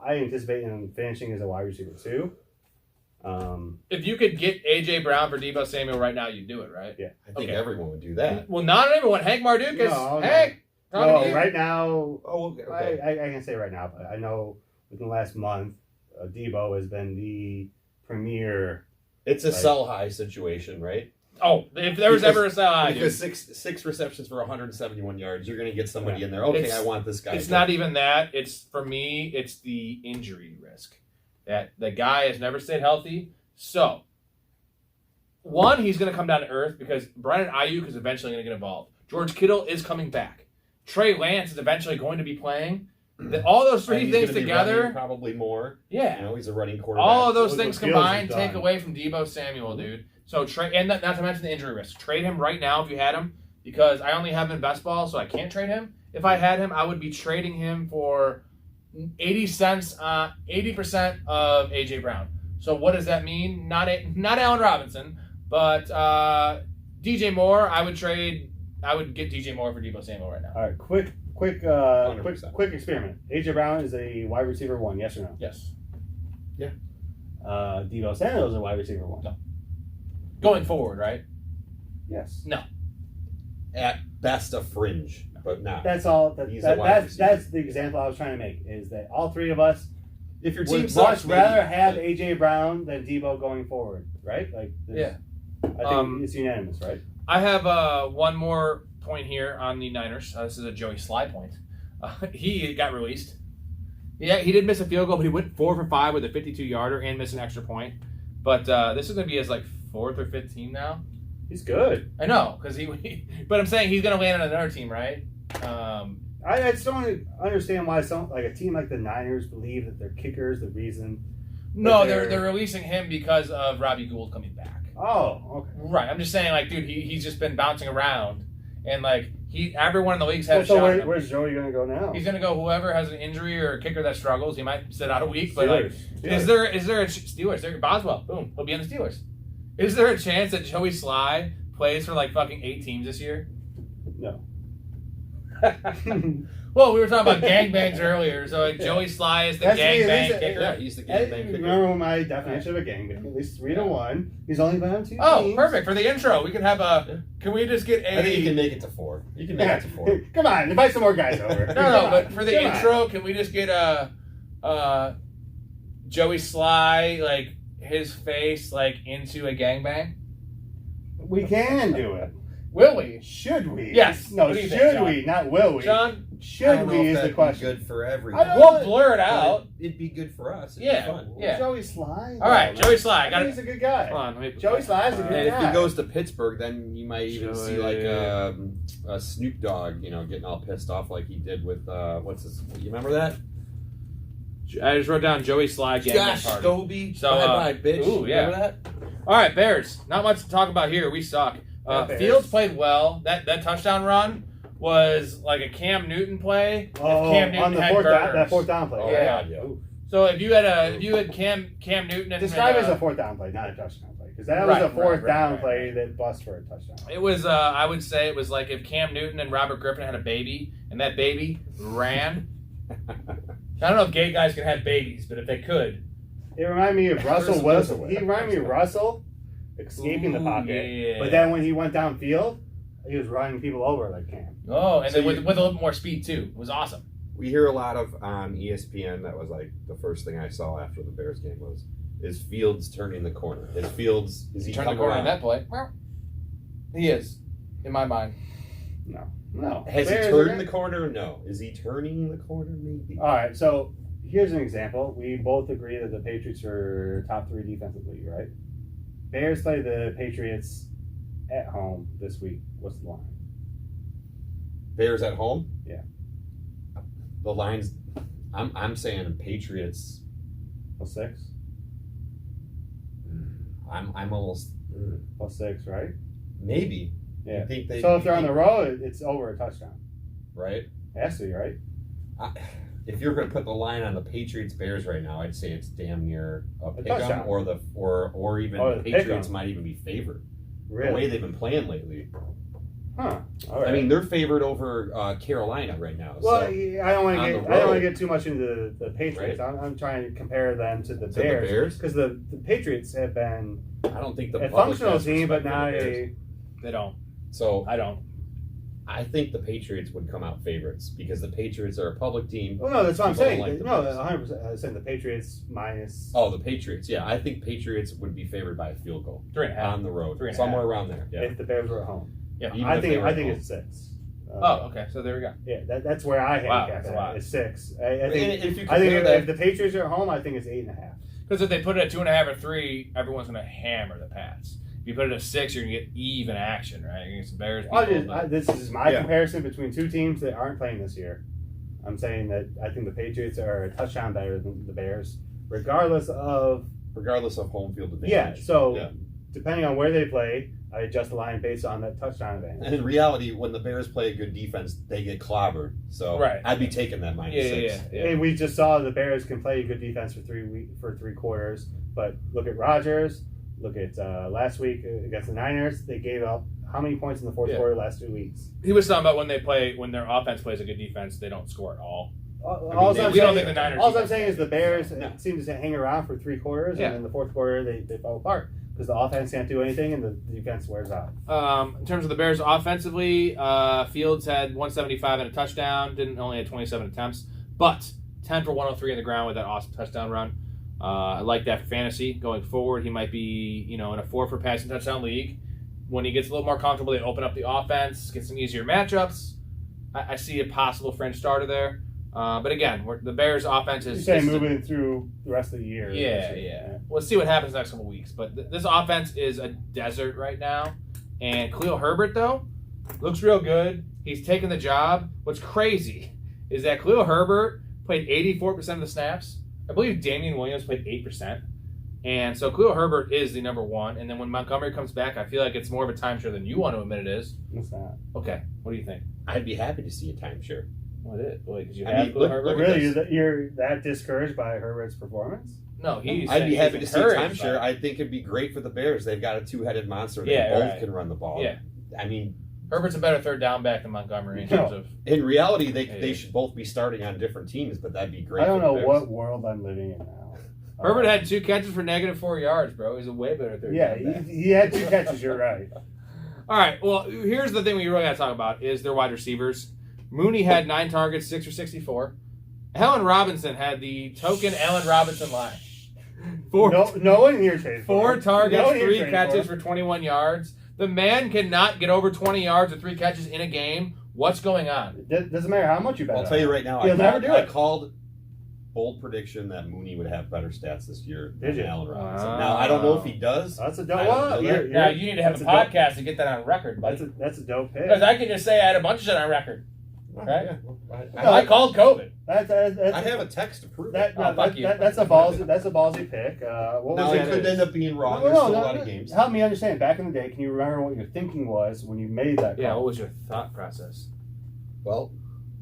I anticipate him finishing as a wide receiver 2. If you could get AJ Brown for Debo Samuel right now, you'd do it, right? Yeah. I think Okay. everyone would do that. Well, not everyone. Hank Mardukas. No, no. Hank. talking No, to you. right now, Oh, okay. I can say right now, but I know within the last month, Debo has been the premier. It's a Right. sell high situation, right? Oh, if there was Because- ever a sell high, dude. Because six receptions for 171 yards, you're going to get somebody in there. Okay, It's- I want this guy. It's not even that. It's for me. It's the injury risk that the guy has never stayed healthy. So, one, he's going to come down to earth because Brandon Ayuk is eventually going to get involved. George Kittle is coming back. Trey Lance is eventually going to be playing. All those And three he's things gonna be together, running probably more. yeah. You know, he's a running quarterback. All of those Look things what Fields combined has take done. away from Debo Samuel, dude. So trade, and not to mention the injury risk. Trade him right now if you had him, because I only have him in best ball, so I can't trade him. If I had him, I would be trading him for 80% of AJ Brown. So what does that mean? Not Allen Robinson, but DJ Moore. I would get DJ Moore for Debo Samuel right now. All right, quick 100%. experiment. AJ Brown is a wide receiver 1, yes or no? Yes. Debo Samuel is a wide receiver 1. No. Going forward, right? Yes. At best a fringe, but not. That's all. He's a wide receiver. That's the example I was trying to make. Is that all three of us If your team would sucks, much rather maybe. have AJ Brown than Debo going forward, right? Like, Yeah. I think it's unanimous, right? I have one more point here on the Niners. This is a Joey Sly point. He got released. Yeah, he did miss a field goal, but he went 4 for 5 with a 52-yarder and missed an extra point. But this is going to be his like 4th or 5th team now. He's good. I know, because but I'm saying he's going to land on another team, right? I just don't understand why a team like the Niners believe that their kicker is the reason. No, they're- they're releasing him because of Robbie Gould coming back. Oh, okay. Right. I'm just saying, like, dude, he's just been bouncing around, and like everyone in the league's had Well, a so shot. at him. where's Joey going to go now? He's gonna go whoever has an injury or a kicker that struggles. He might sit out a week, but like, Steelers. is there a Steelers? There, Boswell, boom, he'll be in the Steelers. Is there a chance that Joey Sly plays for like fucking 8 teams this year? No. Well, we were talking about gangbangs earlier, so like Joey Sly is the That's me, at gangbang least- kicker. Yeah, he's the Hey, gangbang kicker. remember my definition of a gangbang? At least 3 to 1. He's only been on 2 Oh, teams. perfect for the intro. We can have a. Can we just get a? I think you can make it to 4. You can make it to 4. Come on, invite some more guys over. No, but for the intro, can we just get a Joey Sly, like his face, like into a gangbang? We can do it. Will we? Should we? Yes. No, What do you think, should John? we? Not will we? John, I Should don't know we if is the that'd be question. good for I everyone. don't- we'll blur it out. It'd be good for us. It'd Yeah. be fun. Yeah. Joey Sly. All right, though, Joey man. Sly. I Got think it. he's a good guy. Hold on, let me. Joey Sly's a good And if guy. he goes to Pittsburgh, then you might even see Joey. like a Snoop Dogg, getting all pissed off like he did with what's his? You remember that? I just wrote down Joey Sly gangbang Gosh, party. Scobie. So, bye, bitch. ooh, yeah. Remember that? All right, Bears. Not much to talk about here. We suck. Yeah, Bears. Fields played well. That touchdown run was like a Cam Newton play. Oh, if Cam Newton on the had fourth down, burners. that fourth down play. Oh, Yeah. God, yeah. So if you had Cam Newton and Describe it as a fourth down play, not a touchdown play, because that Right, was a fourth right, down right, play right. that bust for a touchdown. It was, I would say it was like if Cam Newton and Robert Griffin had a baby, and that baby ran. I don't know if gay guys can have babies, but if they could. It reminded me of Russell There's Wilson. a way. He reminded me of Russell escaping the Ooh, pocket, yeah. but then when he went downfield, he was running people over like Cam. Oh, and So then with a little bit more speed too. It was awesome. we hear a lot of on ESPN. That was like the first thing I saw after the Bears game was, is Fields turning the corner? Is he Turn the coming corner around? on that play. Well, he is, in my mind. No. Has he Bears are turned good. the corner? No. Is he turning the corner? Maybe. All right, so here's an example. We both agree that the Patriots are top 3 defensively, right? Bears play the Patriots at home this week. What's the line? Bears at home. Yeah. The lines. I'm saying Patriots. +6? I'm almost +6, right? maybe. Yeah. You think they? So if they're on the road, it's over a touchdown. right. It has to be, right? If you're going to put the line on the Patriots Bears right now, I'd say it's damn near a pick 'em, touchdown. or even Oh, the the Patriots pick 'em. might even be favored. The way Really? they've been playing lately. Huh. All right. I mean, they're favored over Carolina right now. well, So I don't want on to the get. I don't want road. to get too much into the Patriots. I'm trying to compare them to the To the Bears Bears? because the Patriots have been I don't think the a public functional has team, but respect for not the Bears. They don't. So I don't. I think the Patriots would come out favorites because the Patriots are a public team. Well, no, that's what I'm People don't saying. like the No, Bears. 100%. I'm saying the Patriots minus. Oh, the Patriots. Yeah, I think Patriots would be favored by a field goal 3.5. on the road, 3.5. somewhere around there. Yeah. If the Bears were at home. Yeah. Even I if they think were I at think home. it's 6. Oh, okay. So there we go. Yeah, that's where I Wow, handicap that's a it. lot. It's 6. I And think. if you I think compare if that, the Patriots are at home, I think it's 8.5. Because if they put it at 2.5 or 3, everyone's going to hammer the Pats. If you put it at 6, you're going to get even action, right? You're going to get some Bears. This is my Yeah. comparison between 2 teams that aren't playing this year. I'm saying that I think the Patriots are a touchdown better than the Bears, regardless of home field yeah. advantage. So Yeah. depending on where they play, I adjust the line based on that touchdown advantage. And in reality, when the Bears play a good defense, they get clobbered. So Right. I'd be taking that -6. Yeah. And we just saw the Bears can play good defense for 3 quarters, but look at Rodgers. Look at last week against the Niners. They gave up how many points in the fourth Yeah. quarter last 2 weeks? He was talking about when their offense plays a good defense, they don't score at all. All mean, I'm we don't saying- think the Niners all I'm defense saying is the Bears No. seem to hang around for 3 quarters, Yeah. and in the fourth quarter they fall apart because the offense can't do anything and the defense wears out. In terms of the Bears offensively, Fields had 175 and a touchdown. Only had 27 attempts, but 10 for 103 on the ground with that awesome touchdown run. I like that for fantasy going forward. He might be, in a 4 for passing touchdown league. When he gets a little more comfortable, they open up the offense, get some easier matchups. I see a possible French starter there. But again, the Bears' offense You're is. saying this is a- moving through the rest of the year. Yeah. We'll see what happens next couple weeks. But this offense is a desert right now. And Khalil Herbert, though, looks real good. He's taking the job. What's crazy is that Khalil Herbert played 84% of the snaps. I believe Damian Williams played 8%. And so Khalil Herbert is the number 1. And then when Montgomery comes back, I feel like it's more of a timeshare than you want to admit it is. It's not. Okay, what do you think? I'd be happy to see a timeshare. What is? Wait, did you I have mean, Khalil look- Herbert? look at Really, this. you're that discouraged by Herbert's performance? No, he's. I'd be he's happy to see encouraged by timeshare. it. I think it'd be great for the Bears. They've got a 2-headed monster. They Yeah, both right. can run the ball. Yeah. I mean, Herbert's a better third down back than Montgomery in No. terms of. in reality, they Yeah. should both be starting on different teams, but that'd be great. I don't for the know Bears. what world I'm living in now. Herbert had 2 catches for -4 yards, bro. He's a way better third Yeah, down back. he had 2 catches. You're right. All right. Well, here's the thing we really got to talk about is their wide receivers. Mooney had 9 targets, 6 for 64. Allen Robinson had the token Allen Robinson line. Four No one here trades. 4 targets, No one here 3 trades catches for. for 21 yards. The man cannot get over 20 yards with 3 catches in a game. What's going on? Doesn't matter how much you bet. I'll on tell you it. right now, He'll never do I it. called bold prediction that Mooney would have better stats this year Did than you? Allen Robinson. Wow. Now I don't know if he does. That's a I dope. don't Well, know you're- that. Now, you need to have a that's dope- podcast to get that on record, buddy. That's a dope pick. Because I can just say I had a bunch of shit on record. Right? Yeah, I called COVID. That's I have a text to prove that, it. Oh, fuck you. that's a ballsy. That's a ballsy pick. What Now was it it? could end up being wrong. No, There's no, still no, a lot no. of games. Help me understand. Back in the day, can you remember what your thinking was when you made that call? Yeah, what was your thought process? Well,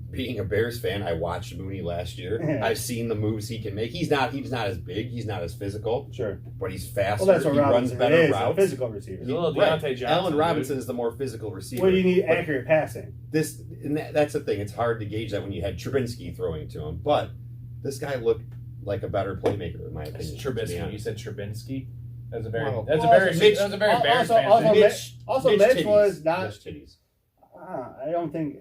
being a Bears fan, I watched Mooney last year. Yeah. I've seen the moves he can make. He's not as big. He's not as physical, Sure. but he's faster. Well, that's what he runs Robinson better is. A routes. physical receiver. He's a little Right. Deontay Johnson. Allen dude. Robinson is the more physical receiver. Well, you need But accurate passing. that's the thing. It's hard to gauge that when you had Trubinsky throwing to him. But this guy looked like a better playmaker, in my That's opinion. to be Trubisky. You honest. said Trubinsky. That's a very. Well, that's well, a very. Mitch- That's a very also- Bears also- fan. thing. Mitch was not. Mitch titties. I don't think.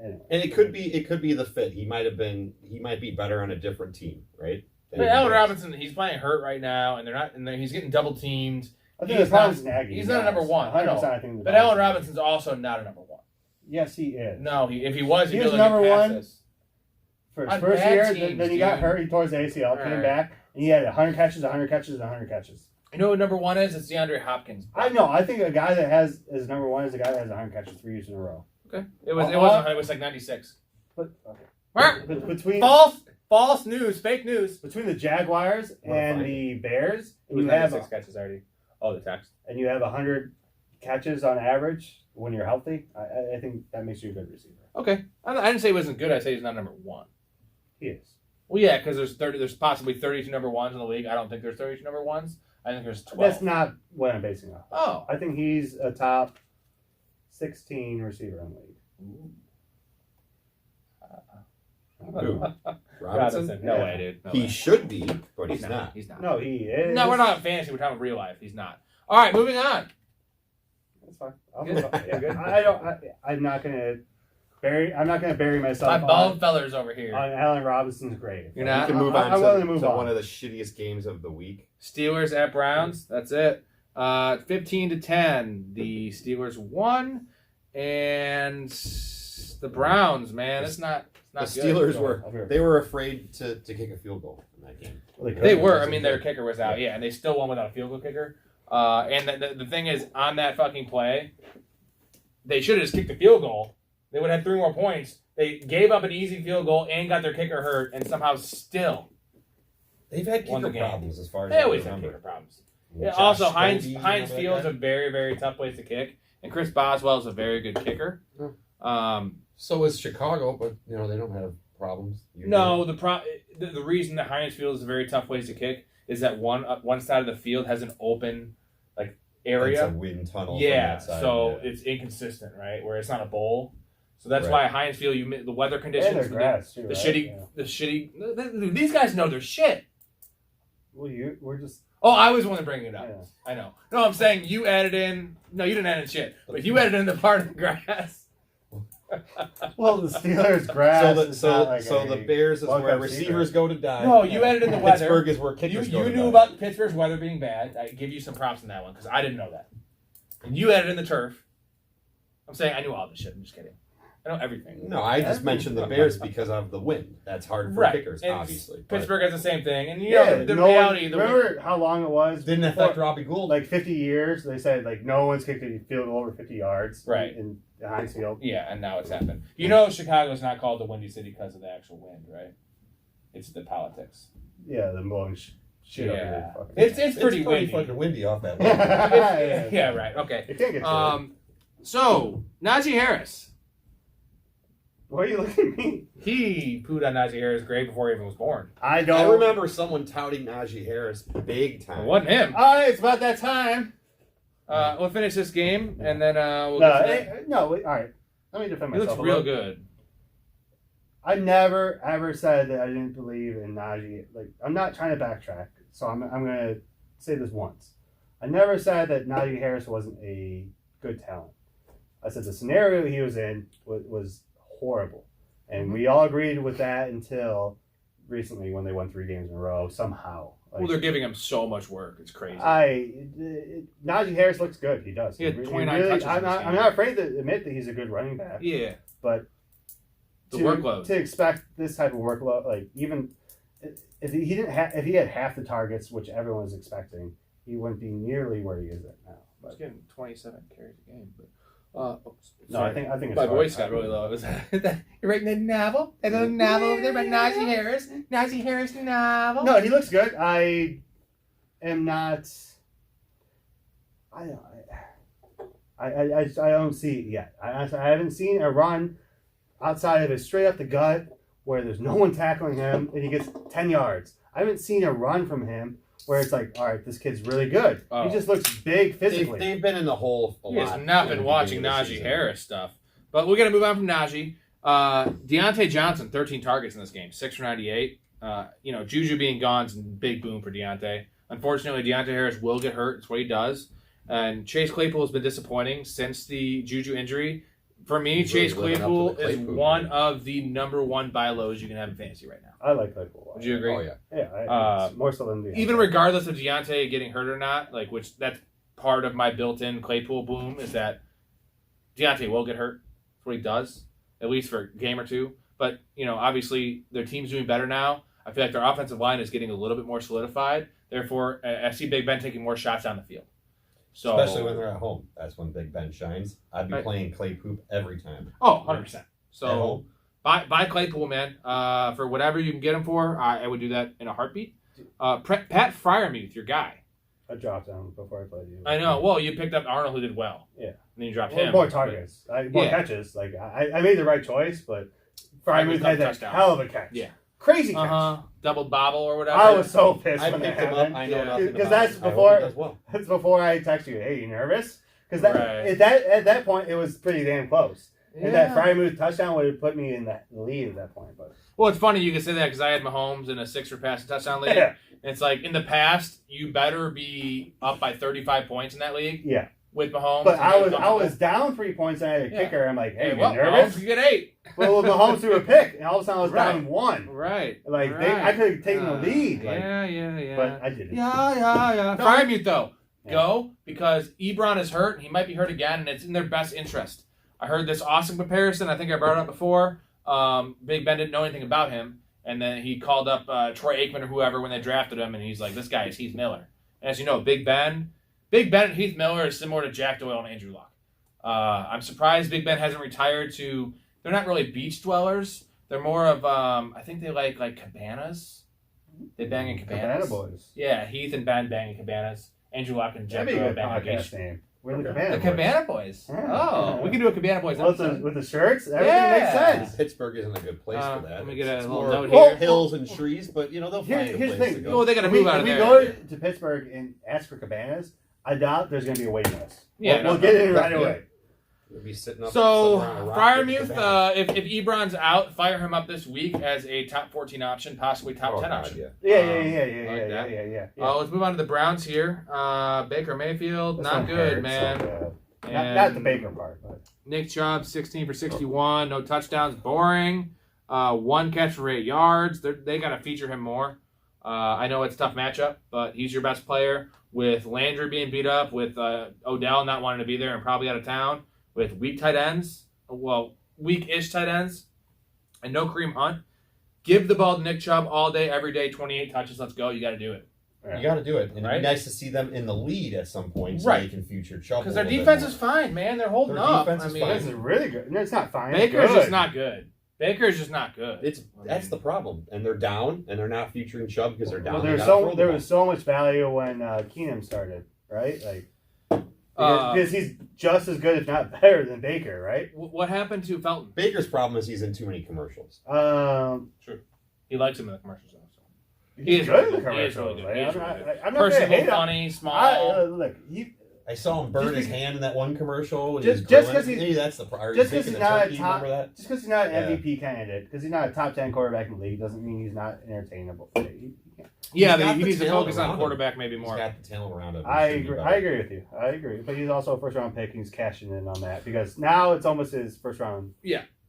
anyway. And it could be the fit. He might be better on a different team, right? But Allen Robinson, he's playing hurt right now, and he's getting double teamed. I think the problem is Nagy. He's not a number one. I know. I think But Allen Robinson's also not a number one. Yes, he is. No, if he was, He he'd was be able to number get past one. this. For his On first bad year, teams, then he got dude. hurt. He tore his ACL, came Alright. back, and he had 100 catches, 100 catches, 100 catches. You know what number one is? It's DeAndre Hopkins. I know. I think a guy that has is number one is a guy that has 100 catches 3 years in a row. Okay. It was like 96. But okay. Mark! But between False news, fake news. between the Jaguars and the Bears, It was you have 96 catches already. Oh, the text. 100 catches on average when you're healthy. I think that makes you a good receiver. Okay. I didn't say he wasn't good. I say he's not number one. He is. Well, yeah, because there's possibly 32 number ones in the league. I don't think there's 32 number ones. I think there's 12. That's not what I'm basing it off. Oh. I think he's a top 16 receiver in the league. Who? Robinson? No Yeah. way, dude. No He way. should be, but he's not. He's not. No, he is. No, we're not fantasy. We're talking real life. He's not. All right, moving on. That's fine. I'll Good. move on. Yeah, good. I'm not gonna bury myself My on bald fellers over here. Allen Robinson's grave. You're We not? can move on I'm willing to to move on. one of the shittiest games of the week. Steelers at Browns. That's it. 15-10. The Steelers won, and the Browns, man, it's not The good. Steelers I'll be right they were afraid to kick a field goal in that game. They were. I mean, their kicker was out. Yeah, and they still won without a field goal kicker. And the thing is, on that fucking play, they should have just kicked the field goal. They would have had 3 more points. They gave up an easy field goal and got their kicker hurt, and somehow still They've had Won the kicker game. problems as far as they I always have remember. kicker problems. Yeah, Josh also, Heinz Scobie, Field is remember a that guy? very, very tough place to kick, and Chris Boswell is a very good kicker. So is Chicago, but they don't have problems. No, the reason that Heinz Field is a very tough place to kick is that one side of the field has an open area. It's a wind tunnel. Yeah, from that side, so yeah. it's inconsistent, right? Where it's not a bowl. So that's Right. why Heinz Field, the weather And conditions, their grass too. the right? shitty, Yeah. dude, these guys know their shit. Well, we're just. Oh, I was the one to bring it up. Yeah. I know. No, I'm saying you added in. No, you didn't add in shit, but you added in the part of the grass. Well, the Steelers' grass. is not like the a Bears is welcome where secret. receivers go to die. No, you added in the weather. Pittsburgh is where You kickers go to knew die. about Pittsburgh's weather being bad. I give you some props in that one because I didn't know that. And you added in the turf. I'm saying I knew all this shit. I'm just kidding. I know everything. No, I just mentioned the Bears because of the wind. That's hard for Right. kickers, And obviously. but Pittsburgh has the same thing, and Yeah, the no one- reality. remember how long it was? didn't before- affect Robbie Gould. Like 50 years. They said no one's kicked a field goal over 50 yards. Right. In Heinz Field. Yeah, and now it's happened. You know, Chicago's not called the Windy City because of the actual wind, right? It's the politics. Yeah, the blowing shit over Yeah. there. Fucking- It's pretty windy. fucking windy off that. Yeah, right. Okay. It can't get chilly. So Najee Harris, Why are you looking at me? he pooed on Najee Harris' grave before he even was born. I I don't remember someone touting Najee Harris big time. It wasn't him. All right, it's about that time. We'll finish this game and then we'll No, get to that. no. Wait, all right. Let me defend He myself. looks real good. I never ever said that I didn't believe in Najee. Like, I'm not trying to backtrack, so I'm gonna say this once. I never said that Najee Harris wasn't a good talent. I said the scenario he was in was horrible, and we all agreed with that until recently when they won 3 games in a row somehow. Well, they're giving him so much work. It's crazy. Najee Harris looks good. He does. He had Really- 29 touches in I'm this game. not afraid to admit that he's a good running back. Yeah. But The workload. to expect this type of workload, like even if he if he had half the targets, which everyone was expecting, he wouldn't be nearly where he is right now. He's But getting 27 carries a game. But, no, I think it's my hard. voice got really low. You're writing a novel? A little novel over there by Najee Harris? Najee Harris novel? No, he looks good. I am not. I don't see it yet. I haven't seen a run outside of it straight up the gut where there's no one tackling him and he gets 10 yards. I haven't seen a run from him where it's like, all right, this kid's really good. Oh. He just looks big physically. They've been in the hole a He lot. has not in the been watching beginning of the Najee season. Harris stuff. But we're going to move on from Najee. Deontay Johnson, 13 targets in this game, 6 for 98. Juju being gone is a big boom for Deontay. Unfortunately, Deontay Harris will get hurt. It's what he does. And Chase Claypool has been disappointing since the Juju injury. For me, He's really Chase living up to Claypool the is Claypool. one of the number one buy lows you can have in fantasy right now. I like Claypool. Would you agree? Oh, yeah. Yeah, more so than the Even regardless of Deontay getting hurt or not, like which that's part of my built-in Claypool boom is that Deontay will get hurt. That's what he does, at least for a game or two. But obviously their team's doing better now. I feel like their offensive line is getting a little bit more solidified. Therefore, I see Big Ben taking more shots down the field. So, Especially when they're at home. That's when Big Ben shines. I'd be playing Clay Poop every time. 100%. At So home. buy Claypool, man. For whatever you can get him for, I would do that in a heartbeat. Pat Fryermuth, your guy. I dropped him before I played you. I know. Well, you picked up Arnold, who did well. Yeah. And then you dropped Well, him. more targets, more Yeah. catches. Like I made the right choice, but Fryermuth had that touchdown. hell of a catch. Yeah. Crazy catch. Double bobble or whatever. I was so pissed I when that picked him up. happened. I know Yeah. nothing Because about that's it. I hope before- he does well. That's before I text you. Hey, you nervous? Because Right. at that point it was pretty damn close. Yeah. And that Fryermuth touchdown would have put me in the lead at that point. But Well, it's funny you can say that because I had Mahomes in a 6 passing touchdown league. yeah, And it's like in the past, you better be up by 35 points in that league yeah. with Mahomes. But and I get was comfortable. down 3 points and I had a Yeah. kicker. I'm like, hey, Hey, you well, nervous? Mahomes, you get 8. Well, Mahomes threw a pick, and all of a sudden I was Right. down 1. Right. Like right. I could have taken the lead. Like, yeah. but I didn't. Yeah. No, Fryermuth, though. Yeah. Go because Ebron is hurt. He might be hurt again, and it's in their best interest. I heard this awesome comparison. I think I brought it up before. Big Ben didn't know anything about him, and then he called up Troy Aikman or whoever when they drafted him, and he's like, "This guy is Heath Miller." And as you know, Big Ben and Heath Miller is similar to Jack Doyle and Andrew Luck. I'm surprised Big Ben hasn't retired to. They're not really beach dwellers. They're more of I think they like cabanas. They bang in cabanas. Cabana Boys. Yeah, Heath and Ben bang in cabanas. Andrew Luck and Jack That'd be a Doyle good bang in podcast beach. name. We're the Okay. Cabana The Boys. Cabana Boys. Yeah. Oh, we can do a Cabana Boys Well, episode. with the shirts, everything Yeah. makes sense. Pittsburgh isn't a good place for that. let me get a It's little more note here. hills and trees, but they'll find Here's a the place thing. to Well, go. they got to If move we, out if of we there. go to Pittsburgh and ask for cabanas, I doubt there's going to be a waiting list. Yeah, we'll no, get in no, right yeah. away. We'll be sitting up So, somewhere on a rock Fryermuth, with a cabana. if Ebron's out, fire him up this week as a top 14 option, possibly top Oh, 10 God, option. yeah. Yeah. Let's move on to the Browns here. Baker Mayfield, This not one good, hurts man. so bad. And Not the Baker part, but Nick Chubb, 16 for 61, no touchdowns, boring. 1 catch for 8 yards. They got to feature him more. I know it's a tough matchup, but he's your best player. With Landry being beat up, with Odell not wanting to be there and probably out of town, with weak-ish tight ends, and no Kareem Hunt. Give the ball to Nick Chubb all day, every day, 28 touches. Let's go. You got to do it. You got to do it. And Right? it'd be nice to see them in the lead at some point so Right. they can future Chubb. Because a their little bit defense more. is fine, man. They're holding Their up. defense I is mean, fine. this is really good. No, it's not fine. It's Baker's good. just not good. Baker's just not good. That's the problem, and they're down, and they're not featuring Chubb because they're down. Well, They there was gotta throw the there ball. was so much value when Keenum started, right? Like Uh, because he's just as good, if not better, than Baker, right? What happened to Felton? Baker's problem is he's in too many commercials. He likes him in the commercials, though. So. He's is good in the really good. He is commercials. really good. Like, He is I'm really not, good. I'm not gonna Personable, hate him. funny, small. Look, I saw him burn Just his because- hand in that one commercial. When Just- he was just grilling. 'cause he's- Maybe that's the problem. just 'cause he's not a top- Remember that? just because he's not an Yeah. MVP candidate, because he's not a top 10 quarterback in the league, doesn't mean he's not entertainable. Yeah, He's got he the needs to talent focus around on him. quarterback maybe He's more. got the talent around him. He I should be agree. better. I agree with you. I agree. But he's also a first round pick. And he's cashing in on that because now it's almost his first round.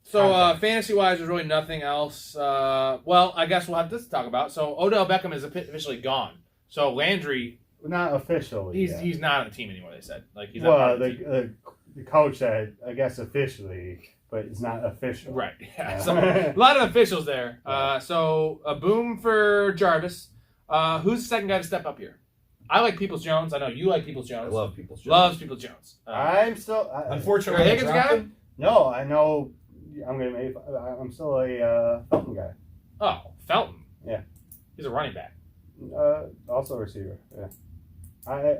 So fantasy-wise, there's really nothing else. Well, I guess we'll have this to talk about. So Odell Beckham is officially gone. So Landry, Not officially. yet. he's not on the team anymore. They said he's not part well, of the team. the coach said, I guess officially, but it's not official. Right. Yeah. So a lot of officials there. So a boom for Jarvis. Who's the second guy to step up here? I like Peoples Jones. I know you like Peoples I Jones. love people's jokes. Loves Peoples Jones. I'm still. Unfortunately, Are you I a Higgins dropped guy? him. No, I know. I'm still a Felton guy. Oh, Felton. Yeah. He's a running back. Also a receiver. Yeah.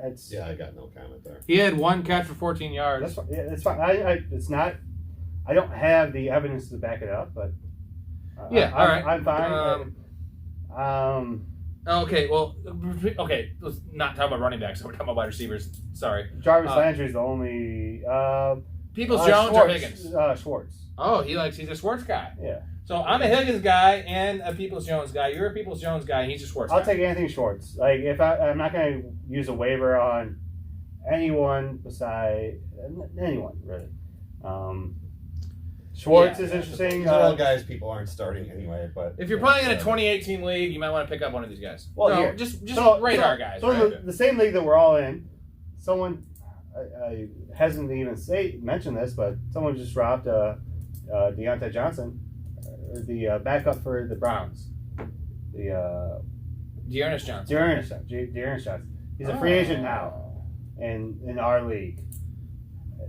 It's Yeah, I got no comment there. He had 1 catch for 14 yards. that's fine. Yeah, that's fine. It's not. I don't have the evidence to back it up, but Yeah, all right. I'm fine. Okay, well, let's not talk about running backs. We're talking about wide receivers. Sorry. Jarvis Landry's the only. Peoples Jones Schwartz, or Higgins? Schwartz. Oh, he's a Schwartz guy. Yeah. So I'm a Higgins guy and a Peoples Jones guy. You're a Peoples Jones guy and he's a Schwartz I'll guy. take Anthony Schwartz. Like if I'm not going to use a waiver on anyone beside anyone really. Schwartz Yeah, is interesting. These are all guys people aren't starting anyway. But If you're playing in a 2018 league, you might want to pick up one of these guys. Well, no, here. just So- radar guys. So right? the same league that we're all in, someone I hesitant to even mention this, but someone just dropped Deontay Johnson, the backup for the Browns. The Dearness Johnson. Dearness Johnson. He's a free agent now in our league,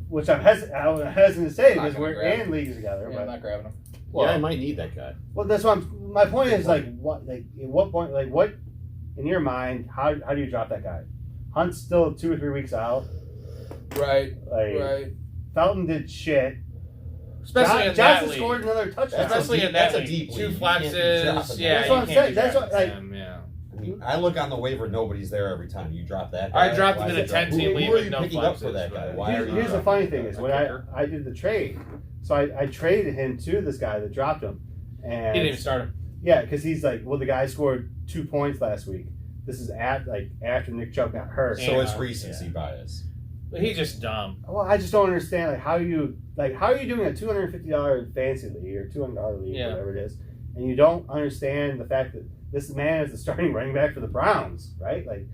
which I'm hesitant to say Not because gonna we're grab in leagues together. Yeah, I'm But not grabbing him. yeah, I might need that guy. well, that's what my point is. Like, at what point, like, what in your mind? How do you drop that guy? Hunt's still 2 or 3 weeks out. Right, Like, right. Felton did shit. Especially in that Johnson league. scored another touchdown. Especially in that That's a league. deep 2 league. You can't be flexes. dropping Yeah, That's what you I'm can't saying. be That's what, drafting like- him, yeah. I mean, I look on the waiver, nobody's there every time. You drop that guy. I dropped him Why in a is it drop- 10-team Who league are with you no picking up for flexes, that guy? but- Why are you Here's the dropping funny that thing guy? is when I did the trade, so I traded him to this guy that dropped him, and He didn't even start him. yeah, because he's like, well, the guy scored 2 points last week. This is after Nick Chubb got hurt. So Yeah. it's recency bias. But he's just dumb. Well, I just don't understand how are you doing a $250 fantasy league or $200 league, Yeah. whatever it is, and you don't understand the fact that this man is the starting running back for the Browns, right? Like,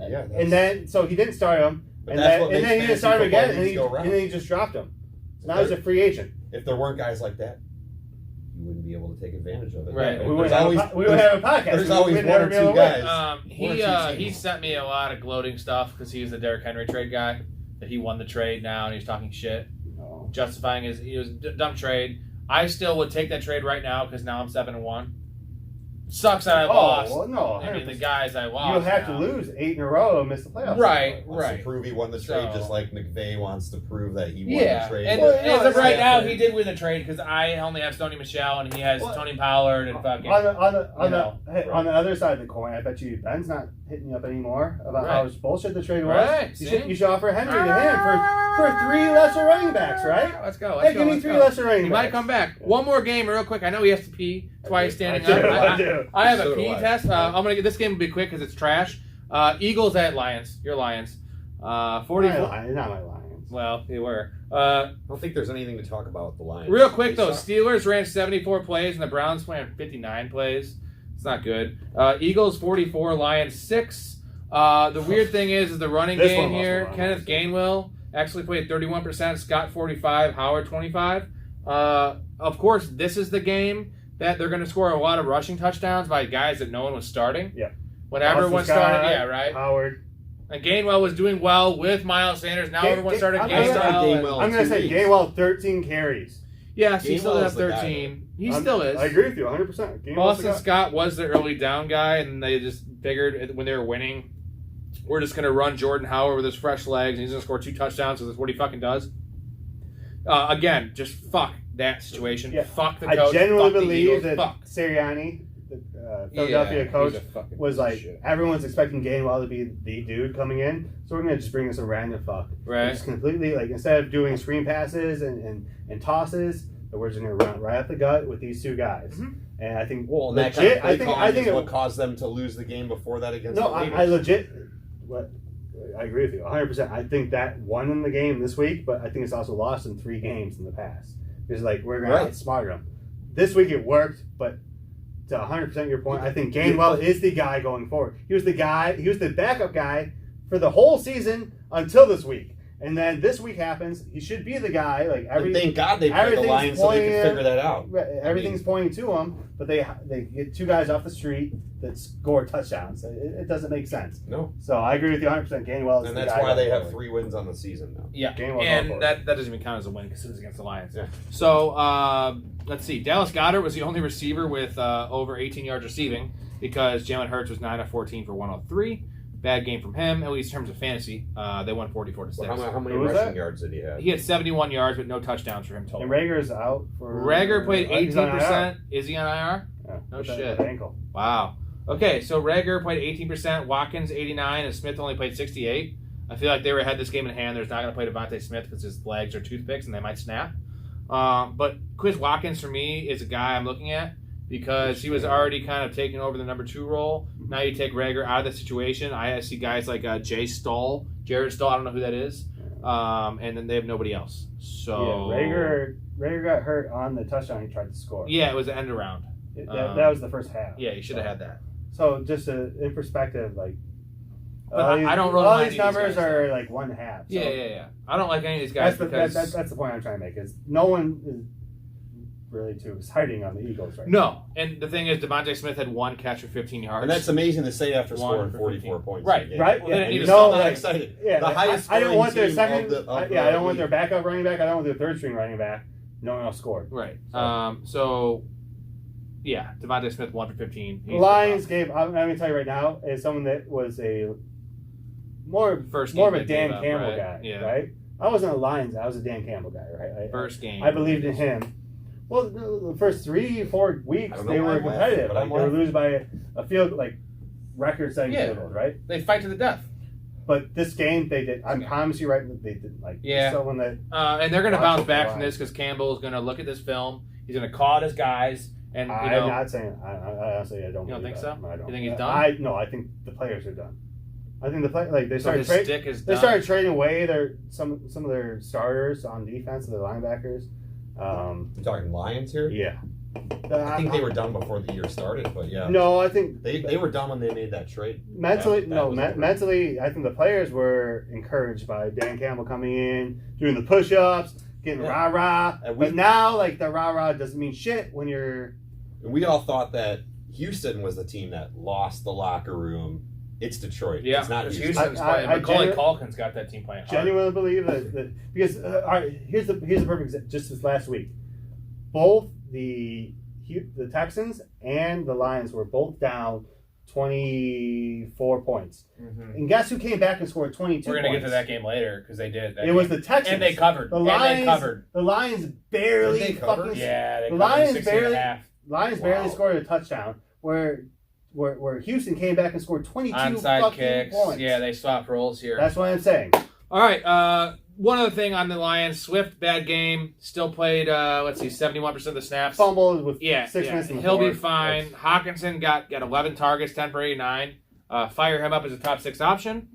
Yeah, and then so he didn't start him, But and that's then, what and makes then he didn't fantasy start him again, football and leagues go round. then he just dropped him. So now he's a free agent. If there weren't guys like that, you wouldn't be able to take advantage of it. Right. We There's would have always- a podcast. there's We always would one never or be able two to win. guys. One or two He teams. sent me a lot of gloating stuff because he's the Derrick Henry trade guy. That he won the trade now and he's talking shit, No. justifying he was a dumb trade. I still would take that trade right now because now I'm 7-1. Sucks that I lost. Well, no. I mean, the 100%. guys I lost. You'll have now. to lose 8 in a row and miss the playoffs. Right. Wants to prove he won the trade, So- just like McVay wants to prove that he won Yeah, the trade. and Well, as of it's right now, different. he did win the trade because I only have Stoney Michel and he has Well, Tony Pollard and fucking. On the other side of the coin, I bet you Ben's not hitting you up anymore about how Right. bullshit the trade was. Right, You see? should offer Henry to him for 3 lesser running backs, right? Let's go. Hey, give me 3 lesser running He backs. might come back. One more game, real quick. I know he has to pee. That's why he's standing I do, up. I do. I have So a do pee I. test. I'm gonna get this game will be quick because it's trash. Eagles at Lions. Your Lions. 44. Not my Lions. Well, they were. I don't think there's anything to talk about with the Lions. Real quick They though, suck. Steelers ran 74 plays and the Browns ran 59 plays. It's not good. Eagles 44, Lions 6. The weird thing is the running This game one must here. be wrong. Kenneth Gainwell actually played 31%. Scott 45. Howard 25. Of course, this is the game that they're going to score a lot of rushing touchdowns by guys that no one was starting. Yeah. When everyone Austin started, Scott, yeah, right. Howard. And Gainwell was doing well with Miles Sanders. Now everyone started I'm Gainwell. gonna- Gainwell. I'm going to 2 say weeks. Gainwell 13 carries. Yes, he still Gainwell has is the guy. 13. He I'm- still is. I agree with you 100%. Gainwell's the Boston guy. Scott was the early down guy, and they just figured when they were winning, we're just going to run Jordan Howard with his fresh legs, and he's going to score 2 touchdowns, because that's what he fucking does. Again, just fuck that situation. Yeah. Fuck the I coach. genuinely fuck the believe Eagles, that fuck. Sirianni, the Philadelphia coach, was like, everyone's expecting Gainwell to be the dude coming in, so we're going to just bring us a random fuck. Right. Just completely, like, instead of doing screen passes and tosses, we're just going to run right up the gut with these 2 guys. Mhm. And I think, Well, and that legit, kind of play calling I think is it, what caused them to lose the game before that against no, the I Raiders. legit, what, I agree with you 100%. I think that won in the game this week, but I think it's also lost in 3 games in the past. Because, like, we're going to outsmart them. This week it worked, but to 100% your point, I think Gainwell is the guy going forward. He was the backup guy for the whole season until this week. And then this week happens, he should be the guy. Like But thank God they played the everything's Lions so they pointing could figure that out. everything's pointing to him, but they get 2 guys off the street that score touchdowns. It doesn't make sense. No. So I agree with you 100%. Gainwell is And the that's guy why they going have forward. 3 wins on the season now. Yeah, Gainwell's and all that doesn't even count as a win because it was against the Lions. Yeah. So let's see. Dallas Goedert was the only receiver with over 18 yards receiving because Jalen Hurts was 9 of 14 for 103. Bad game from him, at least in terms of fantasy. They won 44-6. Well, how many Who was rushing that? yards did he have? He had 71 yards, but no touchdowns for him total. And Rager's out for. Rager played He's on 18%. Is he on IR? Yeah, No with that shit. Ankle. Wow. Okay, so Rager played 18%, Watkins 89, and Smith only played 68. I feel like they had this game in hand. They're not going to play Devontae Smith because his legs are toothpicks and they might snap. But Chris Watkins, for me, is a guy I'm looking at because he was already kind of taking over the number 2 role. Now you take Rager out of the situation. I see guys like Jared Stoll, I don't know who that is. And then they have nobody else. So Yeah, Rager got hurt on the touchdown he tried to score. Yeah, it was the end around. That was the first half. Yeah, you should have had that. So just in perspective, like, But I don't really all mind these any of these numbers guys, are though. like one half. So Yeah. I don't like any of these guys because that's the point I'm trying to make. Is no one is really too exciting on the Eagles right no. And the thing is, Devontae Smith had one catch for 15 yards. And that's amazing to say after One scoring for 44 15. points. Right, in the game. right? Well, they didn't And need you're to still sell not that. excited. Yeah, The highest I don't want their scoring second. team of the I don't want their league. backup running back. I don't want their third string running back. No one else scored. Right. So- So, yeah, Devontae Smith 1 for 15. The Lions game. I'm going to tell you right now, is someone that was a more of a Dan Campbell guy, Yeah. right? I wasn't a Lions. I was a Dan Campbell guy, right? First game. I believed in him. Well, the first 3-4 weeks I don't know they why were I'm laughing, competitive. but Like I'm they would laughing. lose by a field like record-setting Yeah. field goals, right? They fight to the death. But this game they did. I promise you, right? They did like Yeah. someone that And they're going to Watch bounce out back for from Lions. this because Campbell is going to look at this film. He's going to call out his guys. And, I'm not saying. I honestly, I don't. You don't believe think that. so? I don't. You think he's done? No, I think the players are done. I think they so started his trading. stick is They done. started trading away some of their starters on defense, their linebackers. You're talking Lions here? Yeah. I think they were done before the year started, but yeah. No, I think They were done when they made that trade. mentally, That was over. mentally, I think the players were encouraged by Dan Campbell coming in, doing the push-ups, getting Yeah. rah-rah. And we- But now, like, the rah-rah doesn't mean shit when you're... And we all thought that Houston was the team that lost the locker room. It's Detroit. Yeah, It's not because Houston. Houston's I- playing. I Macaulay genu- Culkin's got that team playing hard. Genuinely believe that because all right, here's the perfect just this last week, both the Texans and the Lions were both down 24 points, Mhm. and guess who came back and scored 22? We're going to get points? to that game later because they did. That It was game. the Texans, And they covered. The And Lions, they covered. The Lions barely Did they cover? fucking. Yeah, they The covered Lions 16 and a barely- half. Lions barely Wow. scored a touchdown. Where Houston came back and scored 22 Onside fucking kicks. points. Yeah, they swapped roles here. That's what I'm saying. All right. One other thing on the Lions. Swift, bad game. Still played, 71% of the snaps. Fumbled with Yeah, 6 yeah. minutes in the He'll be fourth. fine. Hawkinson got 11 targets, 10 for 89. Fire him up as a top 6 option.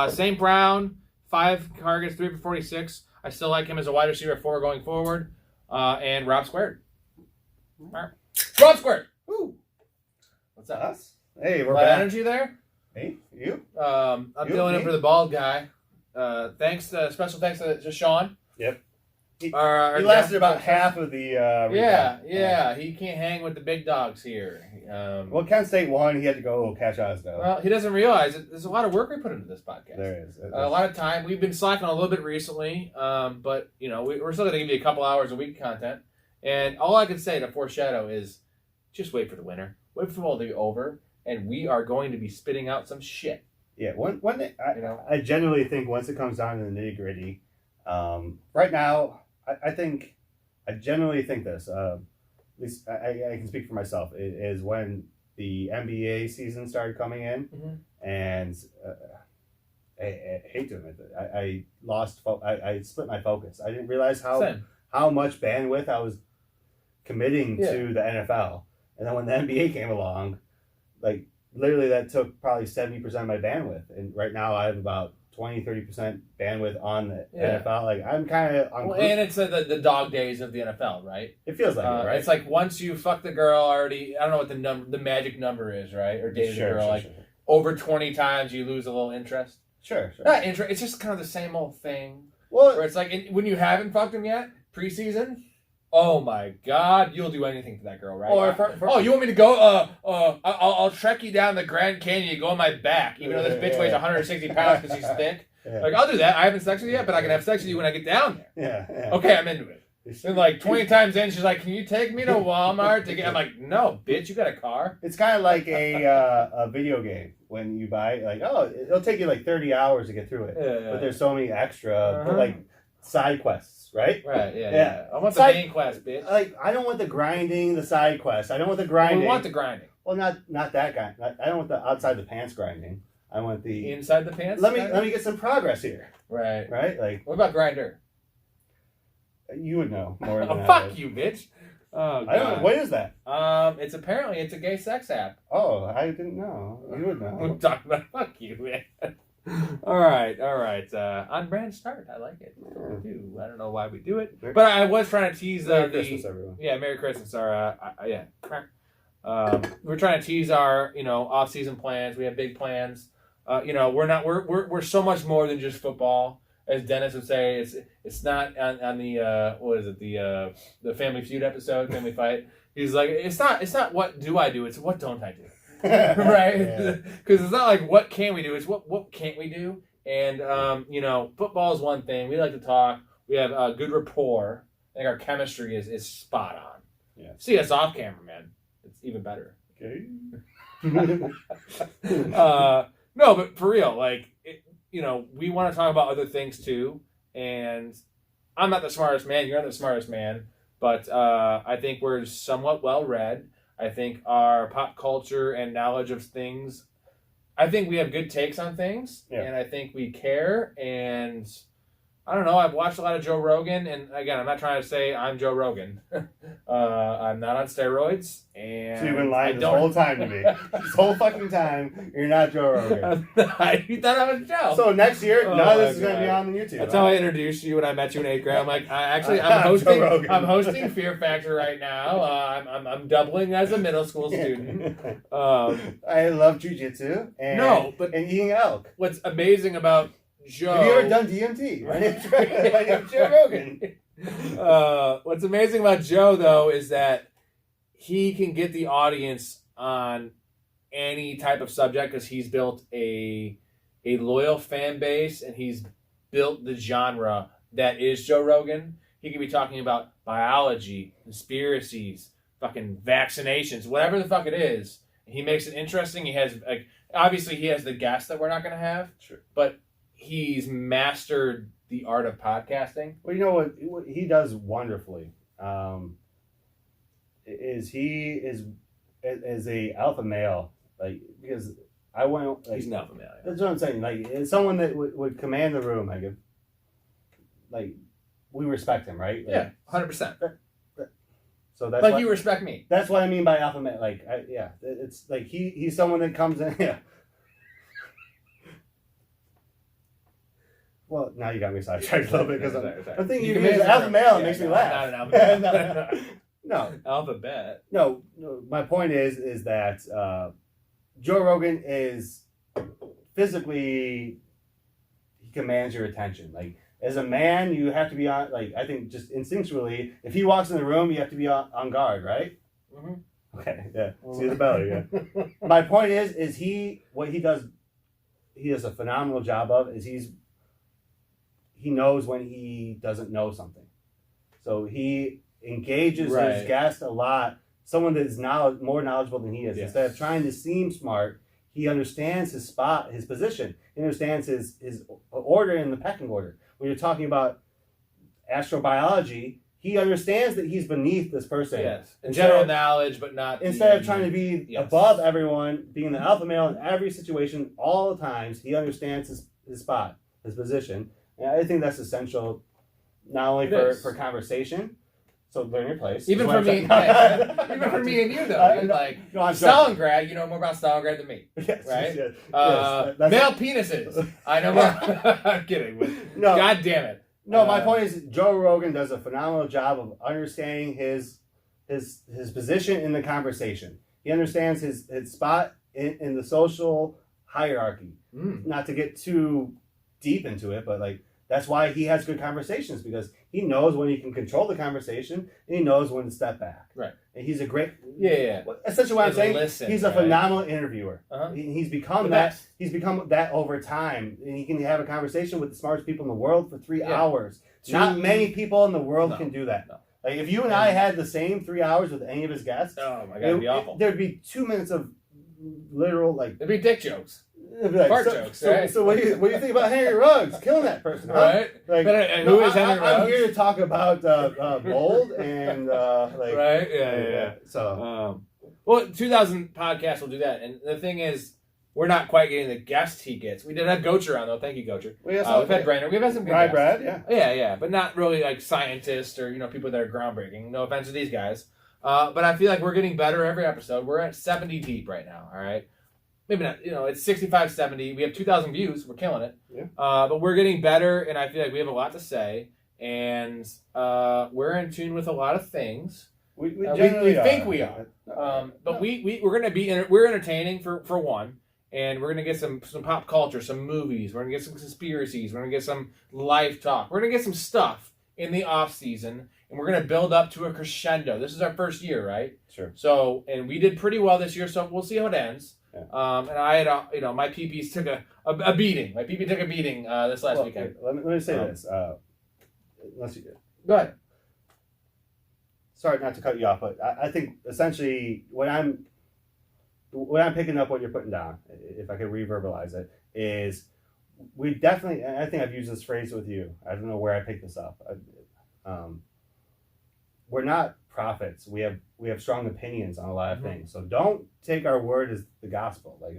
St. Brown, 5 targets, 3 for 46. I still like him as a wide receiver 4 going forward. And Rob Squared. All right. Rob Squared. Ooh, What's up? us? Hey, we're A lot of back. energy there. Hey, you? I'm You, filling in me? for the bald guy. Special thanks to Sean. Yep. He Our lasted guest. about half of the. Yeah. He can't hang with the big dogs here. Well, Kent State won. He had to go catch us though. Well, he doesn't realize it. There's a lot of work we put into this podcast. There is. A lot of time. We've been slacking a little bit recently, but we're still going to give you a couple hours a week content. And all I can say to foreshadow is, just wait for the winter. Wait for football to be over, and we are going to be spitting out some shit. Yeah. I You know, genuinely think once it comes down to the nitty gritty, right now, I genuinely think this. At least I can speak for myself. Is when the NBA season started coming in, Mhm. and I hate to admit that I lost. I split my focus. I didn't realize Same. how much bandwidth I was committing Yeah. to the NFL. And then when the NBA came along, like literally that took probably 70% of my bandwidth. And right now I have about 20-30% bandwidth on the Yeah. NFL. Like I'm kind of on Well, and it's the dog days of the NFL, right? it feels like it, right? It's like once you fuck the girl already, I don't know what the magic number is, right? Or dated Sure, a girl, sure, like sure. over 20 times you lose a little interest. Sure. Not interest, it's just kind of the same old thing. Well, Where it's like, when you haven't fucked him yet, preseason, oh my God, you'll do anything for that girl, right? or for Oh, you want me to go? I'll trek you down the Grand Canyon. You go on my back, even though this bitch weighs 160 pounds because she's thick. yeah. Like, I'll do that. I haven't sex with you yet, but I can have sex with you when I get down there. yeah. Okay, I'm into it. And like 20 times in, she's like, "Can you take me to Walmart to get?" I'm like, "No, bitch, you got a car." It's kind of like a video game when you buy like it'll take you like 30 hours to get through it, but there's so many extra Uh-huh. like side quests, right? Right, yeah. Yeah. I want the Side- main quest, bitch. Like I don't want the grinding, the side quests. I don't want the grinding. We want the grinding. Well, not that guy. I don't want the outside the pants grinding. I want the Inside the pants? let me get some progress here, Right. right? Like What about grinder? you would know more than Oh, I fuck would. you, bitch. Oh, God. I don't know. What is that? It's apparently a gay sex app. Oh, I didn't know. You would I'm know. talking about fuck you, man. All right. On brand start. I like it. I don't know why we do it, but I was trying to tease Merry Christmas, everyone. Yeah, Merry Christmas. We're trying to tease our off-season plans. We have big plans. We're so much more than just football. As Dennis would say, it's not on the what is it, the Family Feud episode, Family Fight. He's like, it's not what do I do, it's what don't I do. Right? Because it's not like what can we do, it's what can't we do. And football is one thing. We like to talk. We have good rapport. I think our chemistry is spot on. Yeah. See us off camera, man. It's even better. Okay. No, but for real, we want to talk about other things too. And I'm not the smartest man. You're not the smartest man. But I think we're somewhat well read. I think our pop culture and knowledge of things, I think we have good takes on things. Yeah. And I think we care. And I don't know. I've watched a lot of Joe Rogan. And again, I'm not trying to say I'm Joe Rogan. I'm not on steroids. And So you've been lying this whole time to me. This whole fucking time, you're not Joe Rogan. You thought I was Joe. So next year, Oh none of this my is going to be God. on the YouTube. That's how I introduced you when I met you in 8th grade. I'm like, I'm Joe Rogan. hosting Fear Factor right now. I'm doubling as a middle school student. I love jujitsu and and eating elk. What's amazing about Joe? Have you ever done DMT? My name's Joe Rogan. What's amazing about Joe though is that he can get the audience on any type of subject because he's built a loyal fan base and he's built the genre that is Joe Rogan. He could be talking about biology, conspiracies, fucking vaccinations, whatever the fuck it is. He makes it interesting. He has obviously he has the guests that we're not going to have, Sure. but he's mastered the art of podcasting. Well, you know what he does wonderfully is he is as a alpha male, because I went He's an alpha male. Yeah. That's what I'm saying. It's someone that would command the room. We respect him, right? Yeah, 100%. So that's Like what, you respect me. That's what I mean by alpha male. It's like he's someone that comes in. Yeah. Well, now you got me sidetracked a little bit because I'm thinking you use alpha male. It makes me laugh. Not an alpha. No. Alphabet. No. My point is that Joe Rogan is physically, he commands your attention. As a man, you have to be on. I think just instinctually, if he walks in the room, you have to be on guard, right? Mm-hmm. Okay. Yeah. See the belly. Yeah. My point is what he does. He does a phenomenal job of he knows when he doesn't know something. So he engages his guest a lot. Someone that is more knowledgeable than he is. Yes. Instead of trying to seem smart, he understands his spot, his position. He understands his order in the pecking order. When you're talking about astrobiology, he understands that he's beneath this person. Yes. General knowledge, but not... Instead of trying to be above everyone, being the alpha male in every situation, all the times, he understands his spot, his position. And I think that's essential, not only for conversation, so learn your place. Even for me, even for me and you though. Stalingrad, you know more about Stalingrad than me, yes, right? Yes. Male penises, I know more. I'm kidding, but no, God damn it. No, my point is Joe Rogan does a phenomenal job of understanding his position in the conversation. He understands his spot in the social hierarchy. Not to get too deep into it, but that's why he has good conversations, because he knows when he can control the conversation and he knows when to step back. Right. And he's a great Essentially what I'm saying. He's a phenomenal interviewer. Uh-huh. He's become that. He's become that over time, and he can have a conversation with the smartest people in the world for 3 hours. Not many people in the world can do that. No. If you and I had the same 3 hours with any of his guests, oh my God, it'd be awful. There'd be 2 minutes of literal It'd be dick jokes. Fart jokes, right? So what do you think about Henry Ruggs killing that person? Huh? Right. Who is Henry Ruggs? I'm here to talk about mold and right. Yeah. So 2000 podcasts will do that, and the thing is, we're not quite getting the guest he gets. We did have Gocher on though. Thank you, Gocher. We've had Brandon. We've had some good guests. Brad, yeah. Yeah, but not really scientists or people that are groundbreaking. No offense to these guys, but I feel like we're getting better every episode. We're at 70 deep right now. All right. maybe not, it's 65, 70. We have 2,000 views. We're killing it. Yeah. But we're getting better, and I feel like we have a lot to say, and we're in tune with a lot of things. We We think we are. But No. we're going to be, we're entertaining for one, and we're going to get some pop culture, some movies. We're going to get some conspiracies. We're going to get some life talk. We're going to get some stuff in the off season, and we're going to build up to a crescendo. This is our first year, right? Sure. So, and we did pretty well this year, so we'll see how it ends. Yeah. And I had, my PPs took a beating. My PP took a beating this last weekend. Let me say this. Unless you Go ahead. sorry not to cut you off, but I think essentially when I'm picking up what you're putting down, if I could reverbalize it, is we definitely, and I think I've used this phrase with you. I don't know where I picked this up. We're not prophets. We have strong opinions on a lot of things. So don't take our word as the gospel. Like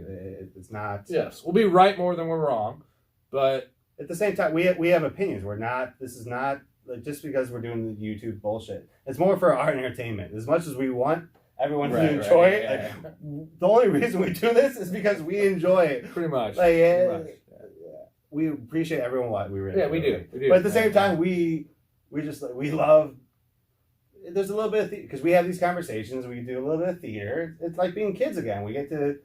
it's not. Yes, we'll be right more than we're wrong, but At the same time, we have opinions. We're not. This is not like just because we're doing the YouTube bullshit. It's more for our entertainment. As much as we want everyone to enjoy it, yeah. like, the only reason we do this is because we enjoy it. Pretty much. Like, Pretty much. we appreciate everyone what we really. Yeah, we do. But at the same time, we just we love. There's a little bit of because we have these conversations. We do a little bit of theater. It's like being kids again. We get to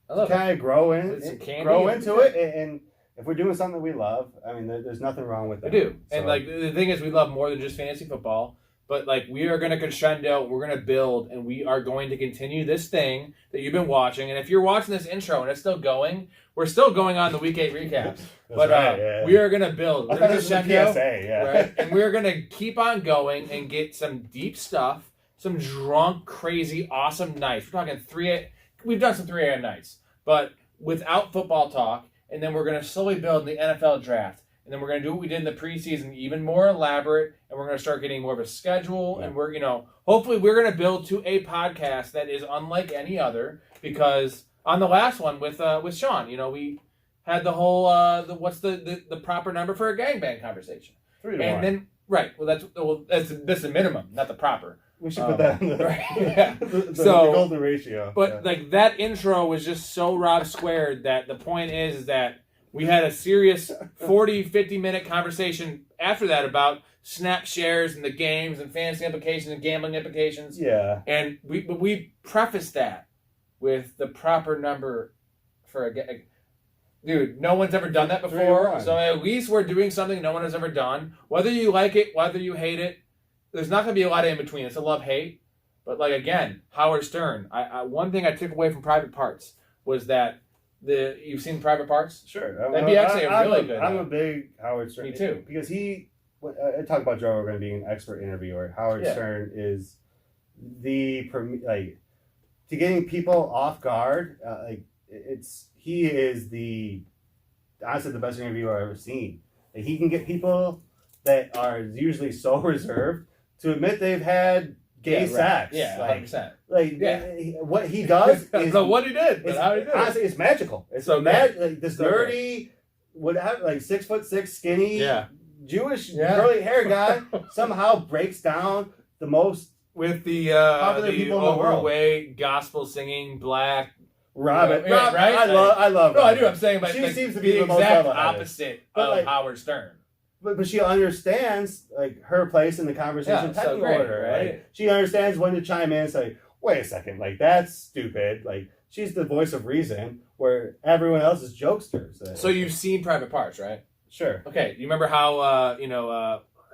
I love kind of grow With some candy grow and- into it, and if we're doing something we love, I mean, there's nothing wrong with We that. do. So, And like the thing is we love more than just fantasy football. But like we are gonna crescendo, we're gonna build, and we are going to continue this thing that you've been watching. And if you're watching this intro and it's still going, we're still going on the week 8 recaps. that's But right, yeah. we are gonna build. I We're thought gonna this was a crescendo, PSA, yeah. right? And we're gonna keep on going and get some deep stuff, some drunk, crazy, awesome nights. We're talking we've done some 3 a.m. nights, but without football talk, and then we're gonna slowly build the NFL draft. And then we're going to do what we did in the preseason, even more elaborate, and we're going to start getting more of a schedule. Yeah. And we're, hopefully we're going to build to a podcast that is unlike any other. Because on the last one with Sean, we had the whole what's the proper number for a gangbang conversation. 3 to And 1. then that's the minimum, not the proper. We should put that in the, right, yeah. the So- golden ratio. But like that intro was just so Rob squared that the point is that we had a serious 40, 50-minute conversation after that about snap shares and the games and fantasy implications and gambling implications. Yeah. And we prefaced that with the proper number for a dude. No one's ever done that 3 to before, 1. so at least we're doing something no one has ever done. Whether you like it, whether you hate it, there's not going to be a lot of in between. It's a love hate. But like again, Howard Stern. I one thing I took away from Private Parts was that you've seen Private Parts. Sure. That'd be actually really good. I'm a big Howard Stern. Me too. Because I talk about Joe Rogan being an expert interviewer. Howard Yeah. Stern is to getting people off guard. He is honestly the best interviewer I've ever seen. Like, he can get people that are usually so reserved to admit they've had gay sex. Yeah, 100%. What he does I don't is know what he did, but how he did it. honestly, it's magical. It's So like this So nerdy, whatever, like 6'6", skinny, Yeah. Jewish Yeah. curly hair guy somehow breaks down the most With the Popular people in the world. overweight, gospel singing, black. Robin. Yeah, Rob, right? I love. No, I Robin. do. I'm saying, but She like, seems to be the most exact level-headed. opposite But, of like, Howard Stern. But she understands like her place in the conversation Yeah, so pecking great, order. right? Like, she understands when to chime in and say, "Wait a second, like that's stupid." Like she's the voice of reason, where everyone else is jokesters. So you've seen Private Parts, right? Sure. Okay. You remember how I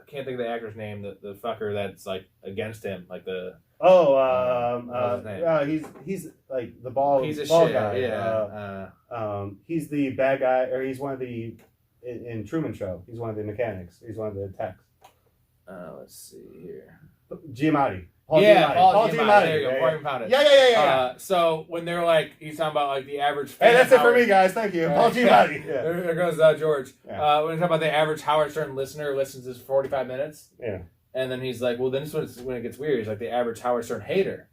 can't think of the actor's name, the fucker that's like against him, like the Oh, what's his name? he's like the ball piece of ball shit. guy. Yeah. He's the bad guy, or he's one of the in Truman Show. He's one of the mechanics. He's one of the techs. Let's see here. Giamatti. Paul Giamatti. There you go. Yeah, Paul Giamatti. yeah. So when they're like, he's talking about like the average. Hey, fan that's it for Howard- me, guys. Thank you. Right. Paul Giamatti. Yeah. There goes George. Yeah. When we talk about the average Howard Stern listener listens to 45 minutes, Yeah. and then he's like, well, then this is when it gets weird. He's like the average Howard Stern hater,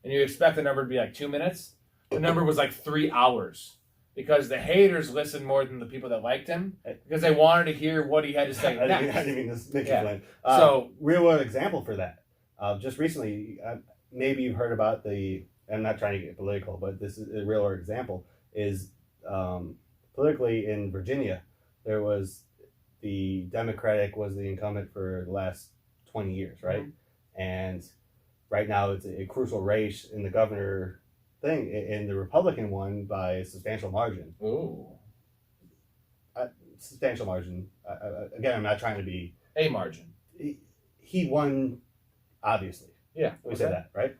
and you expect the number to be like 2 minutes. The number was like 3 hours because the haters listened more than the people that liked him because they wanted to hear what he had to say I next. didn't mean to make Yeah. you blame. So- real world example for that. Just recently, maybe you've heard about I'm not trying to get political, but this is a real world example. is politically in Virginia, there was the Democratic was the incumbent for the last 20 years, right? Mm-hmm. And right now it's a crucial race in the governor thing, and the Republican won by a substantial margin. Ooh. Substantial margin. Again, I'm not trying to be... A margin. He won, obviously. Yeah. We said that, right?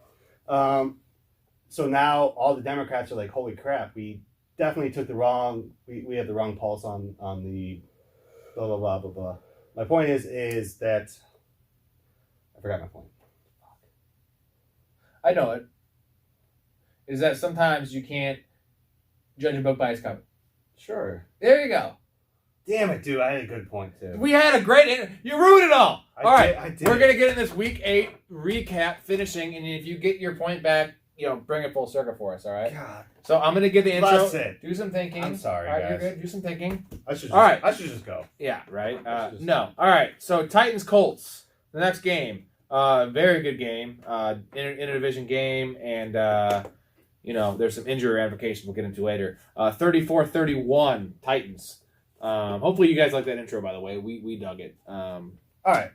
So now all the Democrats are like, holy crap, we definitely took the wrong... We had the wrong pulse on the... blah, blah, blah, blah, blah. My point is that... I forgot my point. I know it. Is that sometimes you can't judge a book by its cover. Sure. There you go. Damn it, dude. I had a good point, too. We had a great... You ruined it all. All right. I did. We're going to get in this Week 8 recap finishing, and if you get your point back, bring it full circle for us, all right? God. So I'm going to give the intro. That's it. Do some thinking. I'm sorry, all right, guys. You're good. Do some thinking. I should just go. Yeah, right? No. All right. So Titans-Colts. The next game. Very good game. Interdivision game, and... there's some injury ramifications we'll get into later. 34-31 Titans. Hopefully you guys like that intro, by the way. We dug it. All right.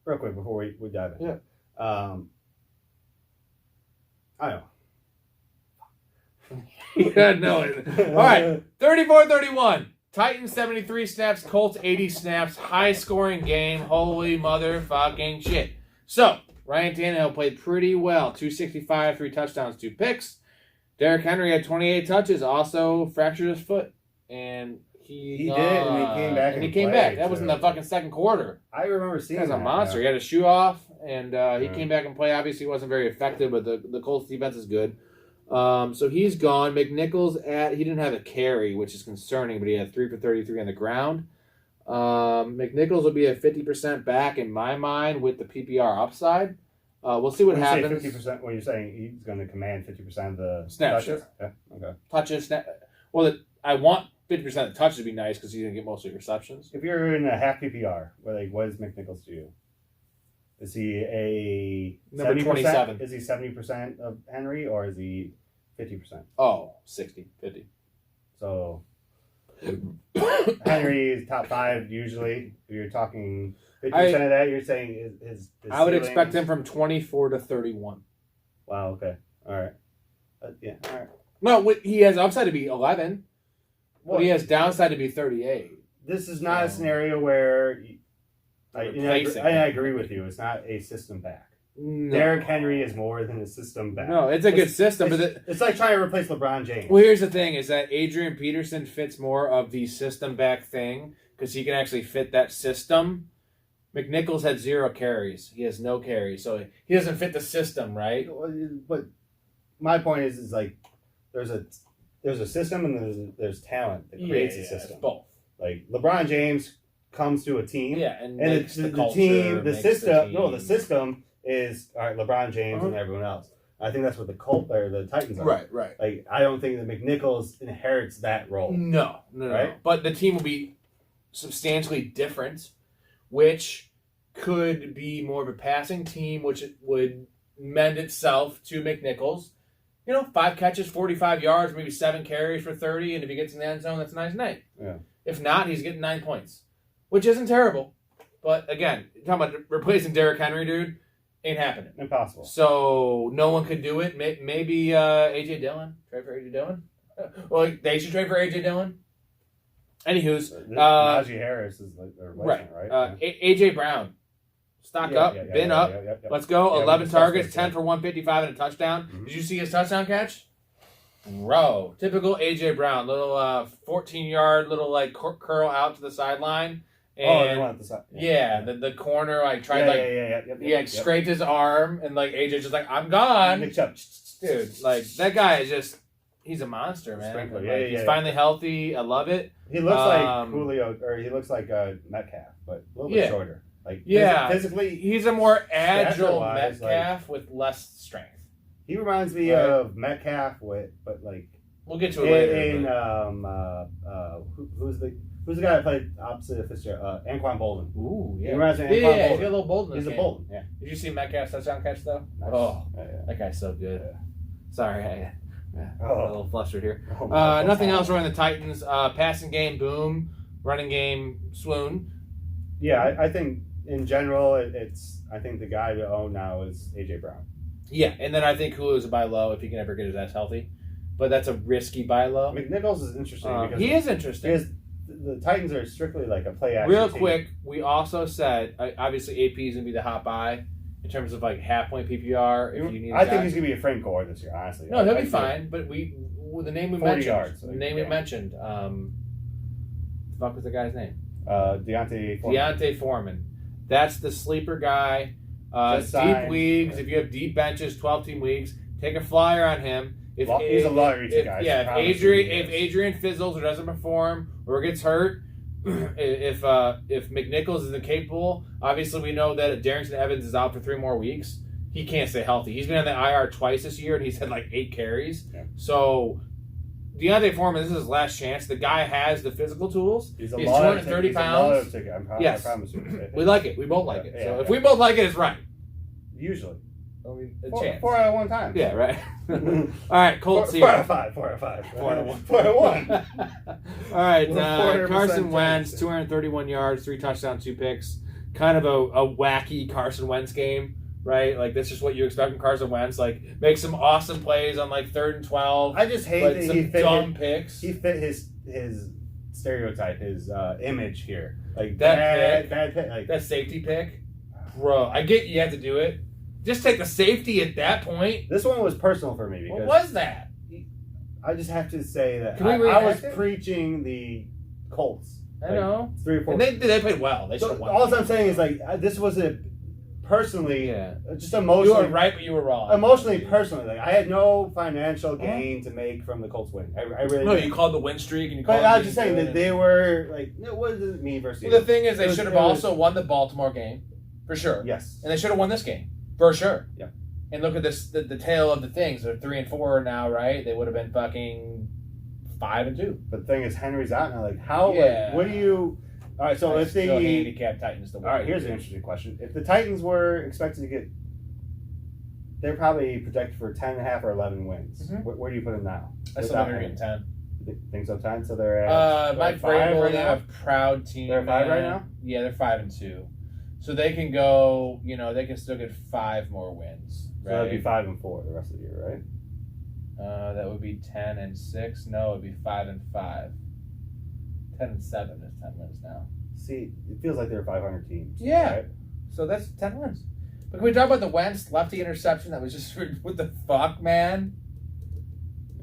Real quick before we dive in. Yeah. I know. Yeah, no. All right. 34-31. Titans 73 snaps, Colts 80 snaps. High scoring game. Holy motherfucking shit. So, Ryan Tannehill played pretty well. 265, 3 touchdowns, 2 picks. Derrick Henry had 28 touches, also fractured his foot. And he did, and he came back. And he came back. That was in the fucking second quarter. I remember seeing that. He was a monster. He had his shoe off, and he came back and played. Obviously, he wasn't very effective, but the Colts defense is good. So he's gone. McNichols, he didn't have a carry, which is concerning, but he had 3 for 33 on the ground. McNichols will be at 50% back in my mind with the PPR upside. We'll see what happens. 50%. When you're saying he's going to command 50% of the snaps, touches? Yeah. Okay. Touches. Well, I want 50% of the touches to be nice because he's going to get most of the receptions. If you're in a half PPR, what does McNichols do? Is he a number 70%? 27? Is he 70% of Henry or is he 50%? Oh, 60, 50. So Henry is top 5 usually. If you're talking 50% of that, you're saying his I would expect him from 24 to 31. Wow, okay. All right. Yeah, all right. No, he has upside to be 11. Well, he has downside to be 38. This is not a scenario where... I agree with you. It's not a system back. No. Derrick Henry is more than a system back. No, it's a good system. It's like trying to replace LeBron James. Well, here's the thing, is that Adrian Peterson fits more of the system back thing because he can actually fit that system. McNichols had 0 carries. He has no carries. So he doesn't fit the system, right? But my point is like there's a system and there's talent that creates a system. Both. Like LeBron James comes to a team. Yeah, and the culture, the system is all right, LeBron James and everyone else. I think that's what the Titans are. Right. Like I don't think that McNichols inherits that role. No. Right? But the team will be substantially different, which could be more of a passing team, which would mend itself to McNichols. 5 catches, 45 yards, maybe 7 carries for 30, and if he gets in the end zone, that's a nice night. Yeah. If not, he's getting 9 points, which isn't terrible. But again, talking about replacing Derrick Henry, dude, ain't happening. Impossible. So no one could do it. Maybe A.J. Dillon. Trade for A.J. Dillon? Well, they should trade for A.J. Dillon. Anywho's. Najee Harris is like their replacement, right? A.J. Brown. Stock up. Bin up. Let's go. 11 targets, 10 for 155 and a touchdown. Mm-hmm. Did you see his touchdown catch? Bro. Typical A.J. Brown. Little 14-yard, little like curl out to the sideline. And they went the side. The corner scraped his arm and like AJ just like I'm gone, dude. Like that guy is just he's a monster, man. He's finally healthy. I love it. He looks like Julio, or he looks like Metcalf, but a little bit shorter. Like physically, he's a more agile Metcalf with less strength. He reminds me of Metcalf but like we'll get to it later. Who's the guy that played opposite of Fitzgerald? Anquan Bolden. Ooh, yeah. He reminds me of Anquan Bolden. He's a little Bolden. He's a Bolden, yeah. Did you see Metcalf's touchdown catch, though? Nice. Oh, that guy's so good. Yeah. Sorry, A little flustered here. Oh, Nothing else wrong with the Titans. Passing game, boom. Running game, swoon. Yeah, I think in general, I think the guy to own now is AJ Brown. Yeah, and then I think Julio is a buy low if he can ever get his ass healthy. But that's a risky buy low. McNichols is interesting because He is interesting. the Titans are strictly like a play action. Real team. quick, we also said obviously AP is gonna be the hot buy in terms of like half point PPR. If you need, I think he's gonna be a Frank Gore this year. Honestly, no, he'll be fine. But the name we 40 mentioned, yards, the name we mentioned. Fuck was the guy's name? Deontay Foreman. Deontay Foreman. That's the sleeper guy. Just Deep signed. leagues. If you have deep benches, 12-team leagues, take a flyer on him. He's a lottery guy. If Adrian fizzles or doesn't perform or gets hurt, if McNichols isn't capable, obviously we know that Darrington Evans is out for 3 more weeks. He can't stay healthy. He's been on the IR twice this year, and he's had like 8 carries. Yeah. So Deontay Foreman, this is his last chance. The guy has the physical tools. He's 230 pounds. Yes. I promise you. We like it. We both like it. Yeah, So yeah. if we both like it, it's right. Usually. A chance. 4 out of 1 time. Yeah, right. All right, Colts 4 here. out of 5. 4 out of 5. 4 out of 1. 4 out of 1. All right, 400% Carson Wentz, chance. 231 yards, 3 touchdowns, 2 picks. Kind of a wacky Carson Wentz game, right? Like, that's just what you expect from Carson Wentz. Like, make some awesome plays on, like, 3rd and 12. I just hate but that some he fit dumb picks. He fit his stereotype, his image here. Like, That bad pick. Like, That safety pick, bro, I get you have to do it. Just take the safety at that point. this one was personal for me because What was that? I just have to say that Can we I was reenact it? preaching the Colts. I know. 3 or 4. And they played well. They should have won. All I'm saying is, like, this was a personally, Yeah. just You emotionally. were right, but you were wrong. Emotionally, personally, like I had no financial gain to make from the Colts win. I really. No, didn't. you called the win streak and you called. But I it was just saying being that good. they were like, what does it mean versus? Well, the thing is, It they was- should have it was- also won the Baltimore game for sure. Yes. And they should have won this game for sure. Yeah. And look at this, the tail of the things. They're 3 and 4 now, right? They would have been fucking 5 and 2. But the thing is, Henry's out now. Like, how? Yeah. Like, what do you? All right. So I if they. still handicap Titans to All win. right. Here's an interesting question: if the Titans were expected to get, they're probably projected for 10.5 or 11 wins. Mhm. Where do you put them now? I still think they're getting 10. Think so? 10. So they're at. Mike 5 Vrabel, right they now? have a proud team. They're 5 right man. now? Yeah, they're 5 and 2. So they can go. They can still get 5 more wins. So Right? that'd be 5 and 4 the rest of the year, right? That would be 10 and 6. No, it'd be 5 and 5. 10 and 7 is 10 wins now. See, it feels like they're 500 teams. Yeah. right? So that's 10 wins. But can we talk about the Wentz lefty interception? That was just what the fuck, man.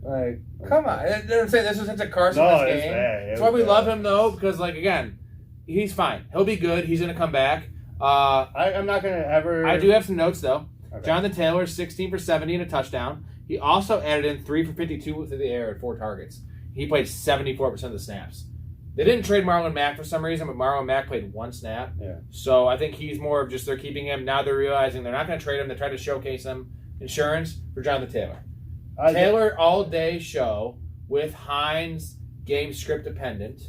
Like, come on. You know what I'm saying? This was such a Carson Wentz it's game. bad. That's why we love him though, because like again, he's fine. He'll be good. He's gonna come back. I'm not gonna ever. I do have some notes though. Okay. Jonathan Taylor, 16 for 70 and a touchdown. He also added in 3 for 52 through the air at 4 targets. He played 74% of the snaps. They didn't trade Marlon Mack for some reason, but Marlon Mack played 1 snap. Yeah. So I think he's more of just they're keeping him. Now they're realizing they're not going to trade him. They're trying to showcase him. Insurance for Jonathan Taylor. Taylor all day show with Hines game script dependent.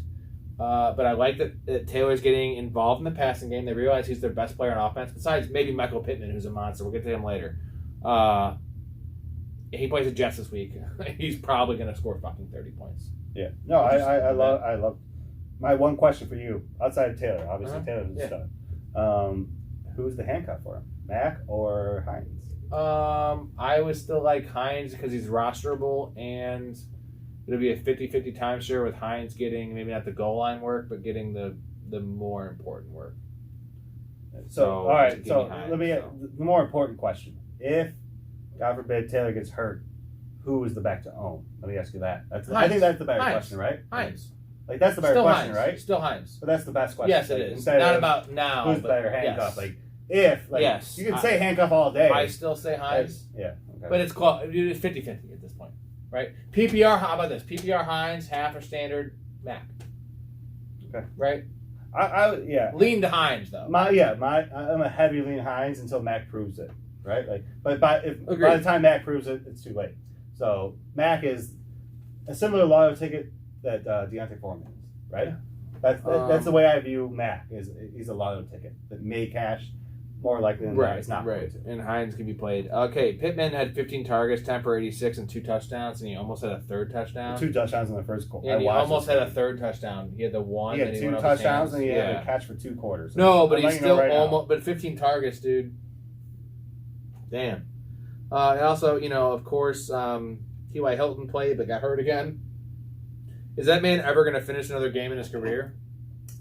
But I like that Taylor's getting involved in the passing game. They realize he's their best player on offense, besides maybe Michael Pittman, who's a monster. We'll get to him later. He plays the Jets this week. He's probably going to score fucking 30 points. Yeah. No, I love. My one question for you, outside of Taylor, obviously Taylor's a stud. Who's the handcuff for him, Mack or Hines? I would still like Hines because he's rosterable, and it'll be a 50-50 timeshare with Hines getting maybe not the goal line work, but getting the more important work. So all right. give So me Hines, let me so. the more important question: if God forbid Taylor gets hurt, who is the back to own? Let me ask you that. I Hines. think that's the better Hines. question, right? Hines. Like that's the better Still question, Hines. right? Still Hines. But that's the best question. Yes, it Like, is. instead Not of about now. who's but better handcuff. yes. Like if Yes. you can say handcuff all day. I still say Hines. Yeah. Okay. But it's 50-50 at this point, right? PPR, how about this? PPR Hines, half or standard Mac. Okay. Right? yeah. Lean to Hines, though. I'm a heavy lean Hines until Mac proves it, right? Like, but by Agreed. the time Mac proves it, it's too late. So Mac is a similar lotto ticket that Deontay Foreman is, right? Yeah. That's the way I view Mac. Is he's a lotto ticket that may cash, more likely than not, it's not. Right. And Hines can be played. Okay, Pittman had 15 targets, 10 for 86, and 2 touchdowns, and he almost had a third touchdown. 2 touchdowns in the first quarter. Yeah, and he almost had a third touchdown. He had the one. He had and 2 went off his touchdowns, hands. and he had a catch for 2 quarters. No, but I'm he's letting you know still right now. almost. But 15 targets, dude. Damn. And also, of course, T.Y. Hilton played but got hurt again. Is that man ever going to finish another game in his career?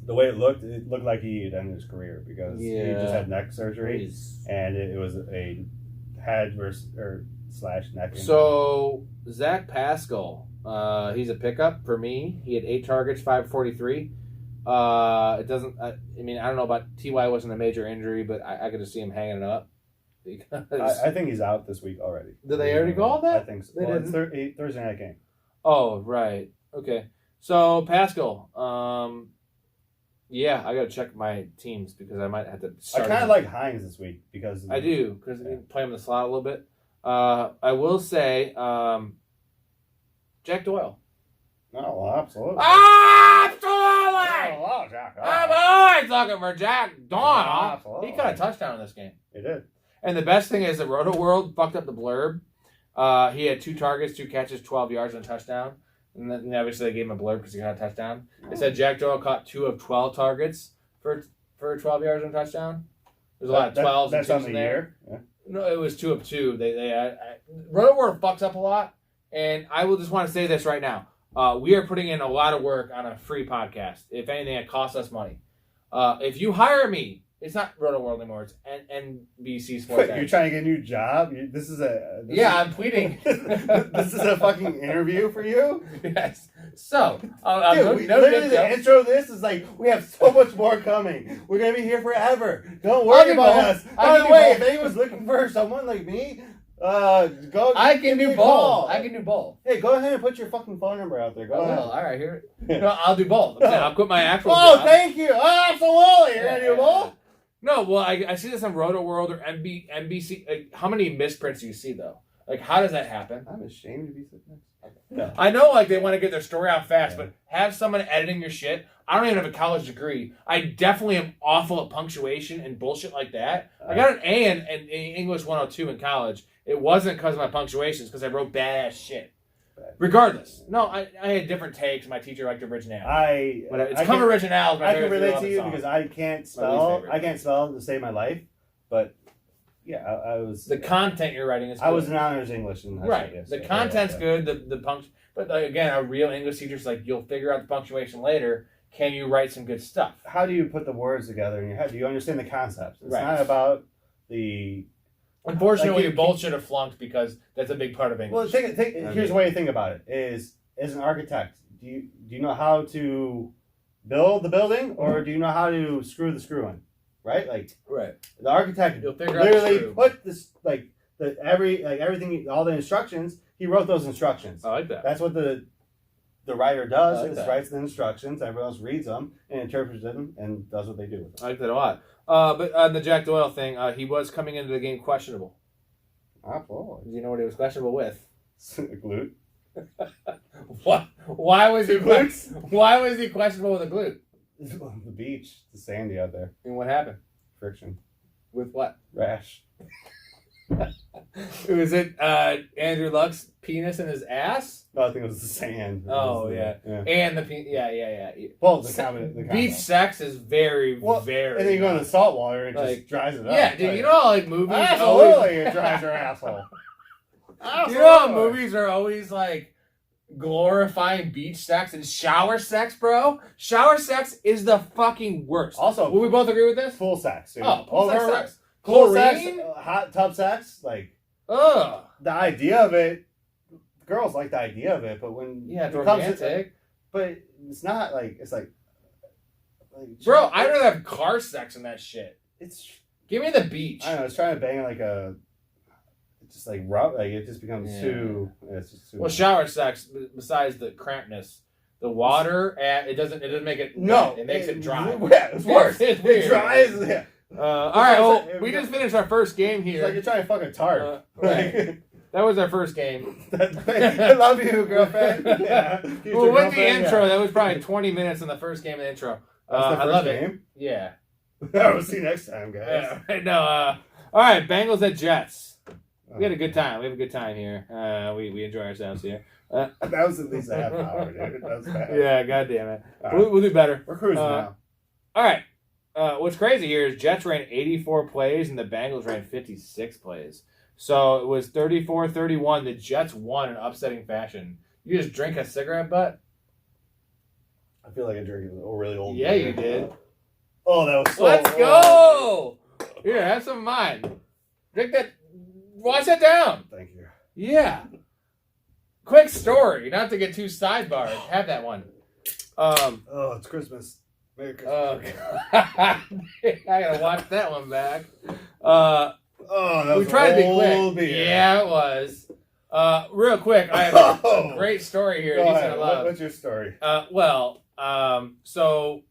The way it looked like he had ended his career because he just had neck surgery, and it was a head slash neck injury. So Zach Pascal, he's a pickup for me. He had 8 targets, 543. It doesn't. I don't know about Ty. Wasn't a major injury, but I could just see him hanging it up. Because I think he's out this week already. Did they already call that? I think so. They Well, it's didn't? Thursday night game. Oh, right. Okay. So Pascal, yeah, I got to check my teams because I might have to I start. kind of like Hines this week because I do because you can play him in the slot a little bit. I will say, Jack Doyle. Oh, absolutely. Absolutely! Oh, Jack. I'm always looking for Jack Doyle. Absolutely. He got a touchdown in this game. He did. And the best thing is that Roto World fucked up the blurb. He had 2 targets, 2 catches, 12 yards, and a touchdown. And then obviously they gave him a blurb because he got a touchdown. They said Jack Doyle caught 2 of 12 targets for 12 yards and a touchdown. There's a lot of 12s That's and on 2s the in there. year. Yeah. No, it was 2 of 2. Roto World fucks up a lot, and I will just want to say this right now. We are putting in a lot of work on a free podcast. If anything, it costs us money. If you hire me, it's not Roto World anymore. It's NBC Sports. Wait, you're trying to get a new job? I'm pleading. This is a fucking interview for you? Yes. So, literally the intro of this is like, we have so much more coming. We're going to be here forever. Don't worry about us. By the way, if anyone's looking for someone like me, go. I can do both. Hey, go ahead and put your fucking phone number out there. Go ahead. All right, here. No, I'll do both. I'll quit my actual Oh, job. thank you. Oh, absolutely. You're going to do both? No, well, I see this on Roto World or NBC. Like, how many misprints do you see, though? Like, how does that happen? I'm ashamed to be sitting next. No. I know, like, they want to get their story out fast, but have someone editing your shit. I don't even have a college degree. I definitely am awful at punctuation and bullshit like that. I got an A in English 102 in college. It wasn't because of my punctuations, because I wrote bad-ass shit. Regardless. No, I had different takes. My teacher liked original. It's come original. I can relate to you because I can't spell. I can't spell to save my life. But yeah, I was. The content you're writing is good. I was an honors English in high school. Right. The content's good. The but again, a real English teacher's like, you'll figure out the punctuation later. Can you write some good stuff? How do you put the words together in your head? Do you understand the concepts? It's not about the. Unfortunately, we both should have flunked because that's a big part of English. Well, here's the way to think about it: is as an architect, do you know how to build the building, or do you know how to screw the screw in? Right, right. The architect literally put this everything, all the instructions. He wrote those instructions. I like that. That's what the writer does. Writes the instructions. Everyone else reads them and interprets them and does what they do with them. I like that a lot. But on the Jack Doyle thing, he was coming into the game questionable. Absolutely. Do you know what he was questionable with? Glute. What? Why was he glutes? Why was he questionable with a glute? The beach, the sandy out there. And what happened? Friction. With what? Rash. Was it Andrew Luck's penis in his ass? No, I think it was the sand. Oh, yeah. And the penis. Yeah. Well, the combo. Beach sex is very. And then you go in the salt water and it just dries it up. Yeah, dude, you know how movies absolutely it dries your asshole. You know how movies are always glorifying beach sex and shower sex, bro? Shower sex is the fucking worst. Also, will we both agree with this? Pool sex. Dude. Pool sex. Pool sex, hot tub sex, ugh. The idea of it, girls like the idea of it, but when it's romantic. But it's not it's bro, I'd rather have car sex than that shit. Give me the beach. I don't know, it's trying to bang just rub, it just becomes too. It's just too. Well, shower sex, besides the crampness, the water it doesn't make it. No, it makes it dry. Yeah, it's worse. It's weird. It dries. Yeah. All right. Well, we just finished our first game here. It's like you're trying to fuck a tart. Right. That was our first game. I love you, girlfriend. Yeah. Well, with the intro, that was probably 20 minutes in the first game of the intro. That's the first I love game? it. Yeah. We'll see you next time, guys. Yeah, right, no. All right, Bengals at Jets. We had a good time. We have a good time here. We enjoy ourselves here. That was at least a half hour, dude. That was bad. Yeah, God damn it. All We'll do better. We're cruising now. All right. What's crazy here is Jets ran 84 plays and the Bengals ran 56 plays. So it was 34-31. The Jets won in upsetting fashion. You just drink a cigarette butt? I feel like I'm drinking a really old Yeah, beer. you did. Oh, that was so Let's old. go! Here, have some of mine. Drink that. Wash that down. Thank you. Yeah. Quick story. Not to get too sidebarred. Have that one. Oh, it's Christmas. Merry Christmas. I gotta watch that one back. Oh, that was We tried to be old quick. beer. Yeah, it was. Real quick, I have a Oh. great story here. Go He's ahead. gonna love. What's your story? So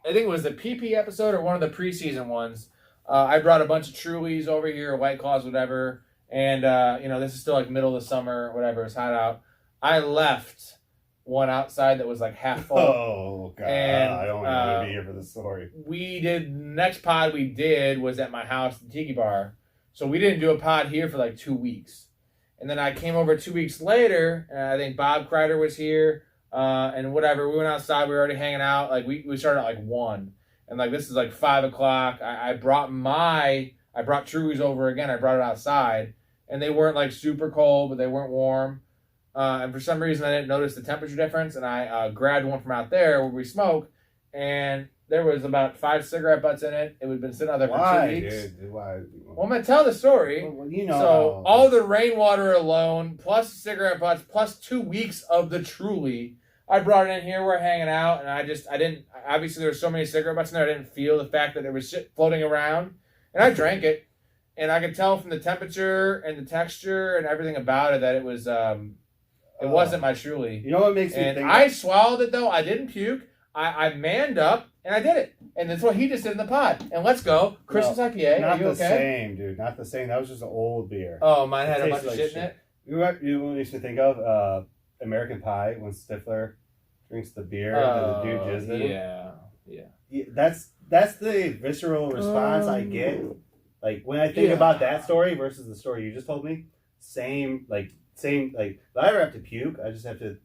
I think it was the PP episode or one of the preseason ones. I brought a bunch of Trulies over here, White Claws, whatever. And, this is still like middle of the summer, whatever. It's hot out. I left one outside that was like half full. Oh, God. And, I don't want to be here for this story. Next pod we did was at my house, the Tiki Bar. So we didn't do a pod here for like 2 weeks. And then I came over 2 weeks later, and I think Bob Kreider was here, and whatever. We went outside. We were already hanging out. Like we started at like 1. And like this is like 5 o'clock. I brought Trulies over again. I brought it outside, and they weren't like super cold, but they weren't warm. And for some reason, I didn't notice the temperature difference. And I grabbed one from out there where we smoke, and there was about 5 cigarette butts in it. It had been sitting out there for 2 weeks. Dude? Why? Well, I'm gonna tell the story. Well, you know. So all the rainwater alone, plus cigarette butts, plus 2 weeks of the Truly. I brought it in here. We're hanging out, and I didn't. Obviously, there were so many cigarette butts in there. I didn't feel the fact that there was shit floating around, and I drank it, and I could tell from the temperature and the texture and everything about it that it was. It wasn't my Truly. You know what makes me And think? I swallowed it though. I didn't puke. I manned up and I did it, and that's what he just did in the pod. And let's go, Christmas IPA. Not Are you the okay? same, dude. Not the same. That was just an old beer. Oh, mine had It a bunch of tasted shit in like it. You know what makes me think of? American Pie, when Stifler drinks the beer and the dude jizzes in it. Yeah. That's the visceral response I get. Like when I think about that story versus the story you just told me, same. If I ever have to puke, I just have to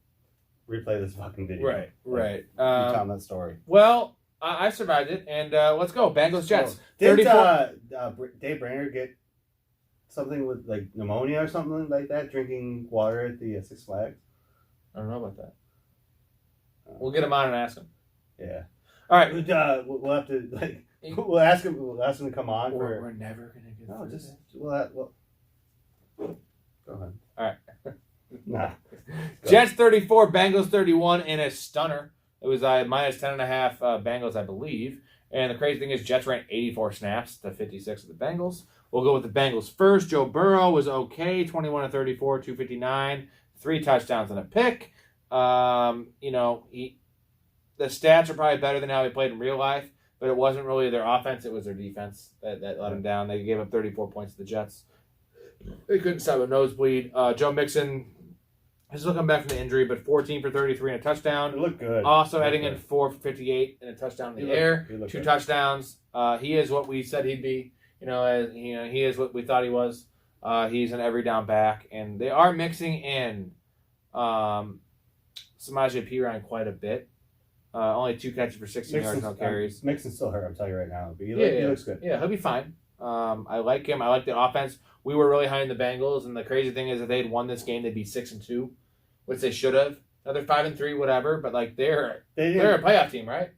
replay this fucking video. Right. You tell them that story. Well, I survived it, and let's go. Bengals Jets. Did 34 Dave Brainerd get something with like pneumonia or something like that, drinking water at the Six Flags? I don't know about that. We'll get him on and ask him. Yeah. All right. We'll have to like. We'll ask him. We'll ask him to come on. We're never gonna get. No, through just that. well. Go ahead. All right. Nah. Jets 34, Bengals 31 in a stunner. It was minus 10.5 Bengals, I believe. And the crazy thing is Jets ran 84 snaps to 56 of the Bengals. We'll go with the Bengals first. Joe Burrow was okay, 21-34, 259, 3 touchdowns and a pick. The stats are probably better than how he played in real life, but it wasn't really their offense, it was their defense that let him down. They gave up 34 points to the Jets. They couldn't stop a nosebleed. Joe Mixon is looking back from the injury, but 14 for 33 and a touchdown. It looked good. Also heading in 4 for 58 and a touchdown in the air. 2 good. touchdowns. He is what we said he'd be. He is what we thought he was. He's an every down back, and they are mixing in Samaje Perine quite a bit. Only 2 catches for 16 yards, no carries. Mixon's still hurt, I'm telling you right now. But he looks good. Yeah, he'll be fine. I like him. I like the offense. We were really high in the Bengals, and the crazy thing is if they had won this game, they'd be 6-2, which they should have. Now they're 5-3, whatever. But like they're a playoff team, right?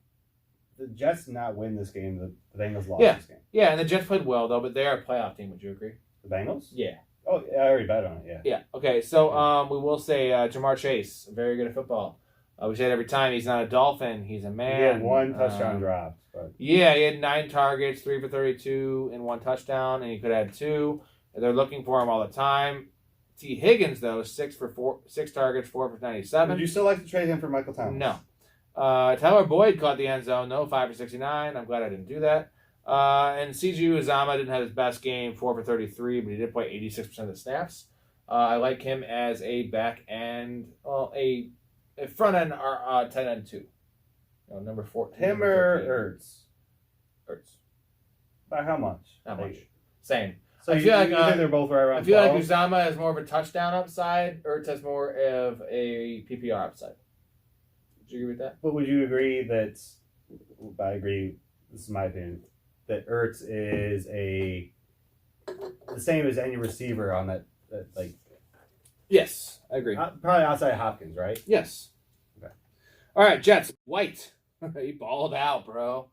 The Jets did not win this game. The Bengals lost this game. Yeah, and the Jets played well though, but they are a playoff team. Would you agree? The Bengals? Yeah. Oh, yeah, I already bet on it. Yeah. Yeah. Okay. So we will say Jamar Chase, very good at football. We say it every time. He's not a Dolphin. He's a man. He had 1 touchdown dropped. But. Yeah, he had 9 targets, 3 for 32, and 1 touchdown, and he could have had 2. They're looking for him all the time. T. Higgins, though, 6 targets, 4 for 97. Would you still like to trade him for Michael Thomas? No. Tyler Boyd caught the end zone, though, 5 for 69. I'm glad I didn't do that. And C.J. Uzama didn't have his best game, 4 for 33, but he did play 86% of the snaps. I like him as a back end, a front end or tight end 2. Number 14. Him or Ertz? Ertz. By how much? Not Like, much. Same. So I you, feel like, you think they're both right around I feel 12? like Uzama has more of a touchdown upside. Ertz has more of a PPR upside. Would you agree with that? But would you agree that? I agree. This is my opinion. That Ertz is the same as any receiver on that like Yes, I agree. probably outside of Hopkins, right? Yes. Okay. All right, Jets. White. He balled out, bro.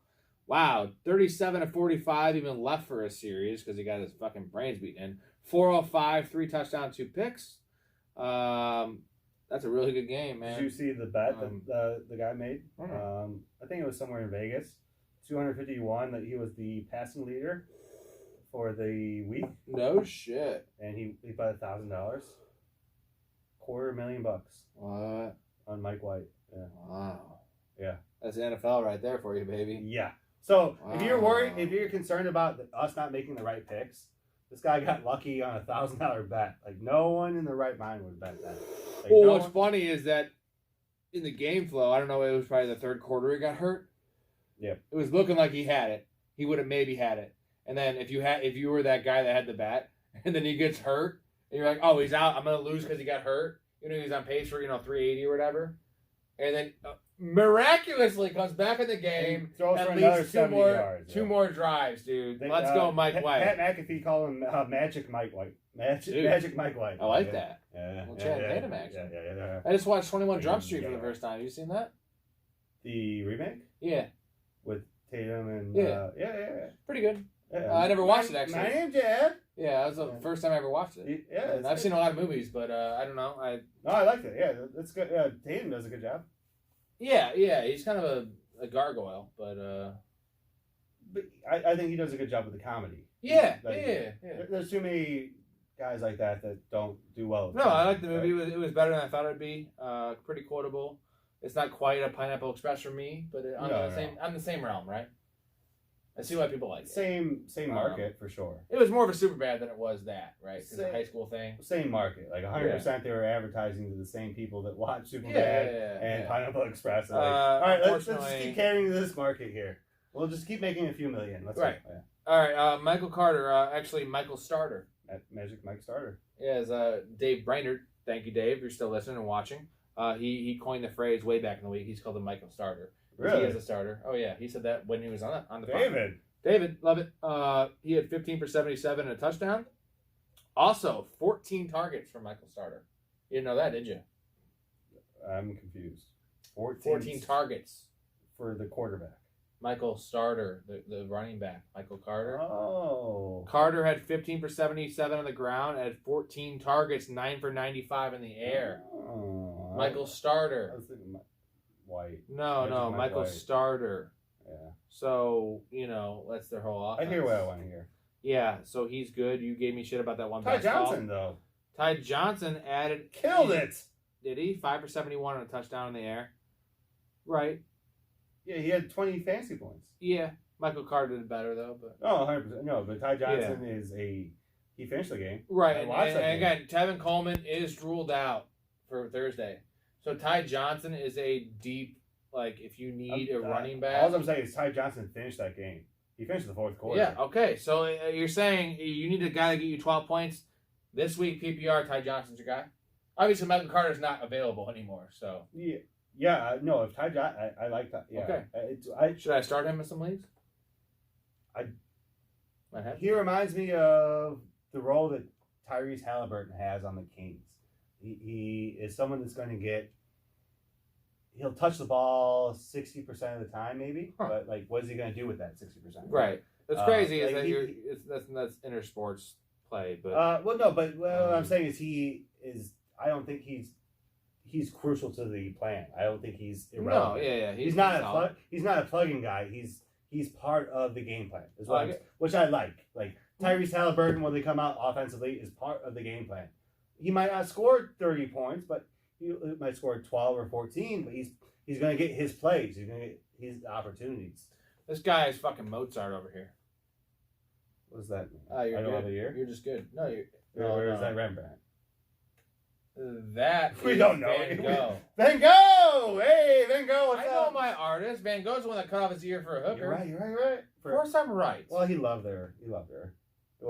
Wow. 37 of 45, even left for a series because he got his fucking brains beaten in. 405, 3 touchdowns, 2 picks. That's a really good game, man. Did you see the bet that the guy made? Mm. I think it was somewhere in Vegas. 251 that he was the passing leader for the week, No shit. and he bet $1,000, $250,000 What? on Mike White. Yeah. Wow. Yeah. That's the NFL right there for you, baby. Yeah. So if you're worried, Wow. if you're concerned about us not making the right picks, this guy got lucky on $1,000 bet. Like no one in their right mind would bet that. Like, Well, no what's one- funny is that in the game flow, I don't know, it was probably the third quarter he got hurt. Yep. It was looking like he had it. He would have maybe had it. And then if you were that guy that had the bat, and then he gets hurt, and you're like, oh, he's out. I'm gonna lose because he got hurt. He's on pace for 380 or whatever, and then miraculously comes back in the game and throws for and another leads 70 yards. two more drives, dude. Let's go, Mike White. Pat McAfee called him Magic Mike White. Magic Mike White. I like yeah. that. Yeah. Well, Channing Tatum, actually. Yeah. I just watched 21 Jump Street for the Yeah. first time. Have you seen that? The remake Yeah, with Tatum and Yeah. yeah. pretty good. Yeah. I never watched it, actually. My name's Jed. Yeah, that was the Yeah. first time I ever watched it. Yeah, And I've seen a lot of movies, but I don't know. No, I liked it. Yeah, that's good. Tatum does a good job. Yeah, he's kind of a gargoyle, but But I think he does a good job with the comedy. yeah. There's too many guys like that don't do well. with No, I comedy, like the movie. right? It was better than I thought it'd be. Pretty quotable. It's not quite a Pineapple Express for me, but on the same realm, right? I see why people like it. Same market for sure. It was more of a Superbad than it was that, right? It's a Same- high school thing. Same market, like 100%. They were advertising to the same people that watch Superbad and Yeah. Pineapple Express. And all right, let's just unfortunately- keep carrying this market here. We'll just keep making a few million. Let's Right. go. All right, Michael Carter, actually Michael Starter. At Magic Mike Starter. Is Dave Brainerd. Thank you, Dave. If you're still listening and watching. He coined the phrase way back in the week. He's called the Michael Starter. Really? He is a starter. Oh yeah, he said that when he was on the phone. David. Love it. He had 15 for 77 and a touchdown. Also, 14 targets for Michael Starter. You didn't know that, did you? I'm confused. 14 targets. for the quarterback. Michael Starter, the running back, Michael Carter. Oh. Carter had 15 for 77 on the ground, had 14 targets, 9 for 95 in the air. Oh. Michael I Starter. was thinking White. No, Mike Michael White. Starter. Yeah. So, that's their whole I offense. hear what I want to hear. Yeah, so he's good. You gave me shit about that one Ty pass call. Johnson, though. Ty Johnson added... Killed it. Did he? 5 for 71 on a touchdown in the air. Right. Yeah, he had 20 fantasy points. Yeah. Michael Carter did better, though. But Oh, 100%. No, but Ty Johnson he finished the game. right. I And, watched that game. again, Tevin Coleman is ruled out for Thursday. So Ty Johnson is a deep, if you need a running back. All I'm saying is Ty Johnson finished that game. He finished the fourth quarter. Yeah, okay. So you're saying you need a guy to get you 12 points. This week, PPR, Ty Johnson's your guy? Obviously, Michael Carter's not available anymore, so. Yeah. No, if Ty Johnson, I like that. Yeah. Okay. Should I start him in some leagues? Might have. He reminds me of the role that Tyrese Halliburton has on the Kings. He is someone that's going to he'll touch the ball 60% of the time, maybe. Huh. But what is he going to do with that 60%? Right. What's crazy is like that that's intersports play, but what I'm saying is I don't think he's crucial to the plan. I don't think he's irrelevant. no, yeah, He's not a plug-in guy. He's part of the game plan. Is what which I like. Like Tyrese Halliburton, when they come out offensively, is part of the game plan. He might not score 30 points, but he might score 12 or 14. But he's going to get his plays. He's going to get his opportunities. This guy is fucking Mozart over here. What does that mean? You're I don't good. know the year. You're just good. No, you're. Where is that Rembrandt? That We is don't know. Van Gogh. Van Gogh! Hey, Van Gogh, what's I know up? my artist. Van Gogh's the one that cut off his ear for a hooker. You're right. Of course I'm right. Well, he loved her. It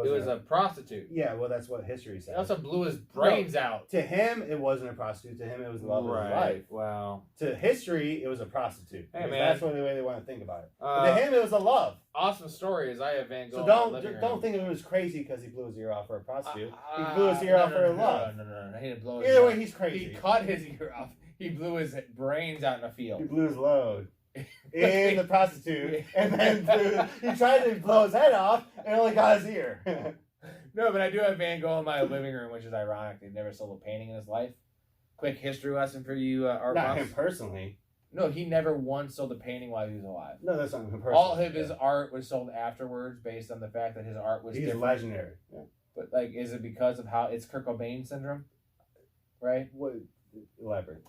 It was a prostitute. Yeah, well, that's what history He says. also blew his brains out. To him, it wasn't a prostitute. To him, it was the love of his life. Wow. To history, it was a prostitute. Hey, Because man. that's the way they want to think about it. But to him, it was a love. Awesome story is I have Van Gogh. So in my living room. don't think it was crazy because he blew his ear off for a prostitute. He blew his ear off for love. No. He didn't blow his Either ear way, off. he's crazy. He cut his ear off. He blew his brains out in a He field. blew his load in the prostitute, and then he tried to blow his head off and only got his ear. No, but I do have Van Gogh in my living room, which is ironic. He's never sold a painting in his life. Quick history lesson for you, art Not him buffs. personally. No, he never once sold a painting while he was alive. No, that's not him personally. All of his art was sold afterwards, based on the fact that his art was He's different. legendary. Yeah. But like, is it because of how it's Kurt Cobain syndrome? Right. What? Elaborate.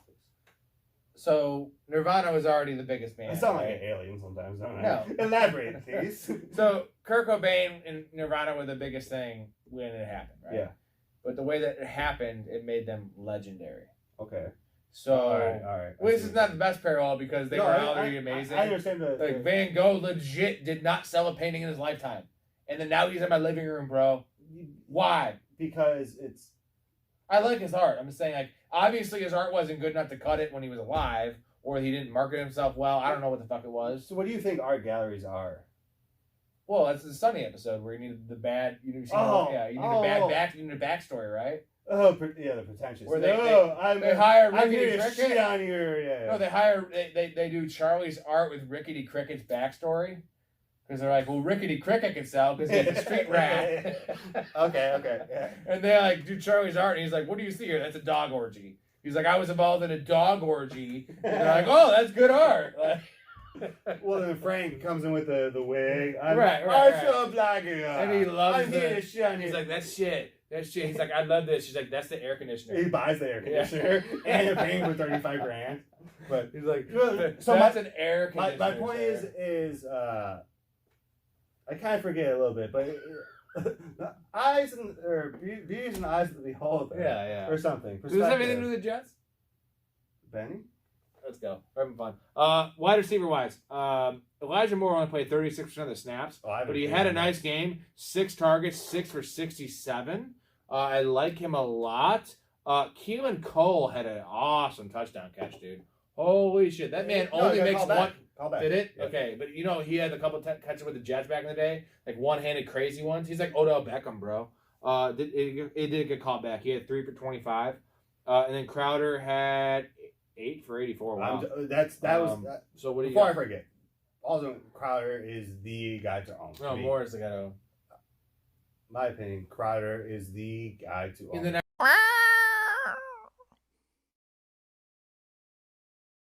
So Nirvana was already the biggest band. I sound like right? an alien sometimes, don't I? No. Elaborate, please. So Kurt Cobain and Nirvana were the biggest thing when it happened, right? Yeah. But the way that it happened, it made them legendary. Okay. So, all right. well, this is not the best parallel because they were already amazing. I understand the. Like Van Gogh legit did not sell a painting in his lifetime, and then now he's in my living room, bro. Why? Because it's. I like his art. I'm just saying, like, obviously his art wasn't good enough to cut it when he was alive, or he didn't market himself well. I don't know what the fuck it was. So, what do you think art galleries are? Well, that's the Sunny episode where you needed the bad. You need a backstory, right? Oh, yeah, the pretentious. Where they they hire I'm Rickety here to Cricket. shit on you. Yeah. No, they do Charlie's art with Rickety Cricket's backstory. Because they're like, well, Rickety Cricket can sell because he's a street rat. Okay. Yeah. And they like do Charlie's art, and he's like, what do you see here? That's a dog orgy. He's like, I was involved in a dog orgy. And they're like, oh, that's good art. Like, Well, then Frank comes in with the wig. Right. I'm so black. And he loves I'm here to shit on and you. he's like, that's shit. That's shit. He's like, I love this. She's like, that's the air conditioner. He buys the air conditioner and you're paying for $35,000. But He's like, so that's an air my conditioner. point is I kind of forget a little bit, but the eyes and or beauties in the eyes of the beholder. Yeah. Or something. Does this have anything to do Perspective. with the Jets? Benny? Let's go. We're having fun. Wide receiver wise, Elijah Moore only played 36% of the snaps, Oh, I but he had a nice game. 6 targets, 6 for 67. I like him a lot. Keelan Cole had an awesome touchdown catch, dude. Holy shit. That man No, only you gotta makes call one. back. Call back. Did it? Yeah. Okay. But you know, he had a couple catches with the Jets back in the day, like one-handed crazy ones. He's like Odell Beckham, bro. It did get called back. He had 3 for 25. And then Crowder had 8 for 84. Wow. So what do you before I got? forget, also Crowder is the guy to own. No, Me. Moore's the guy to. My opinion, Crowder is the guy to own. In the next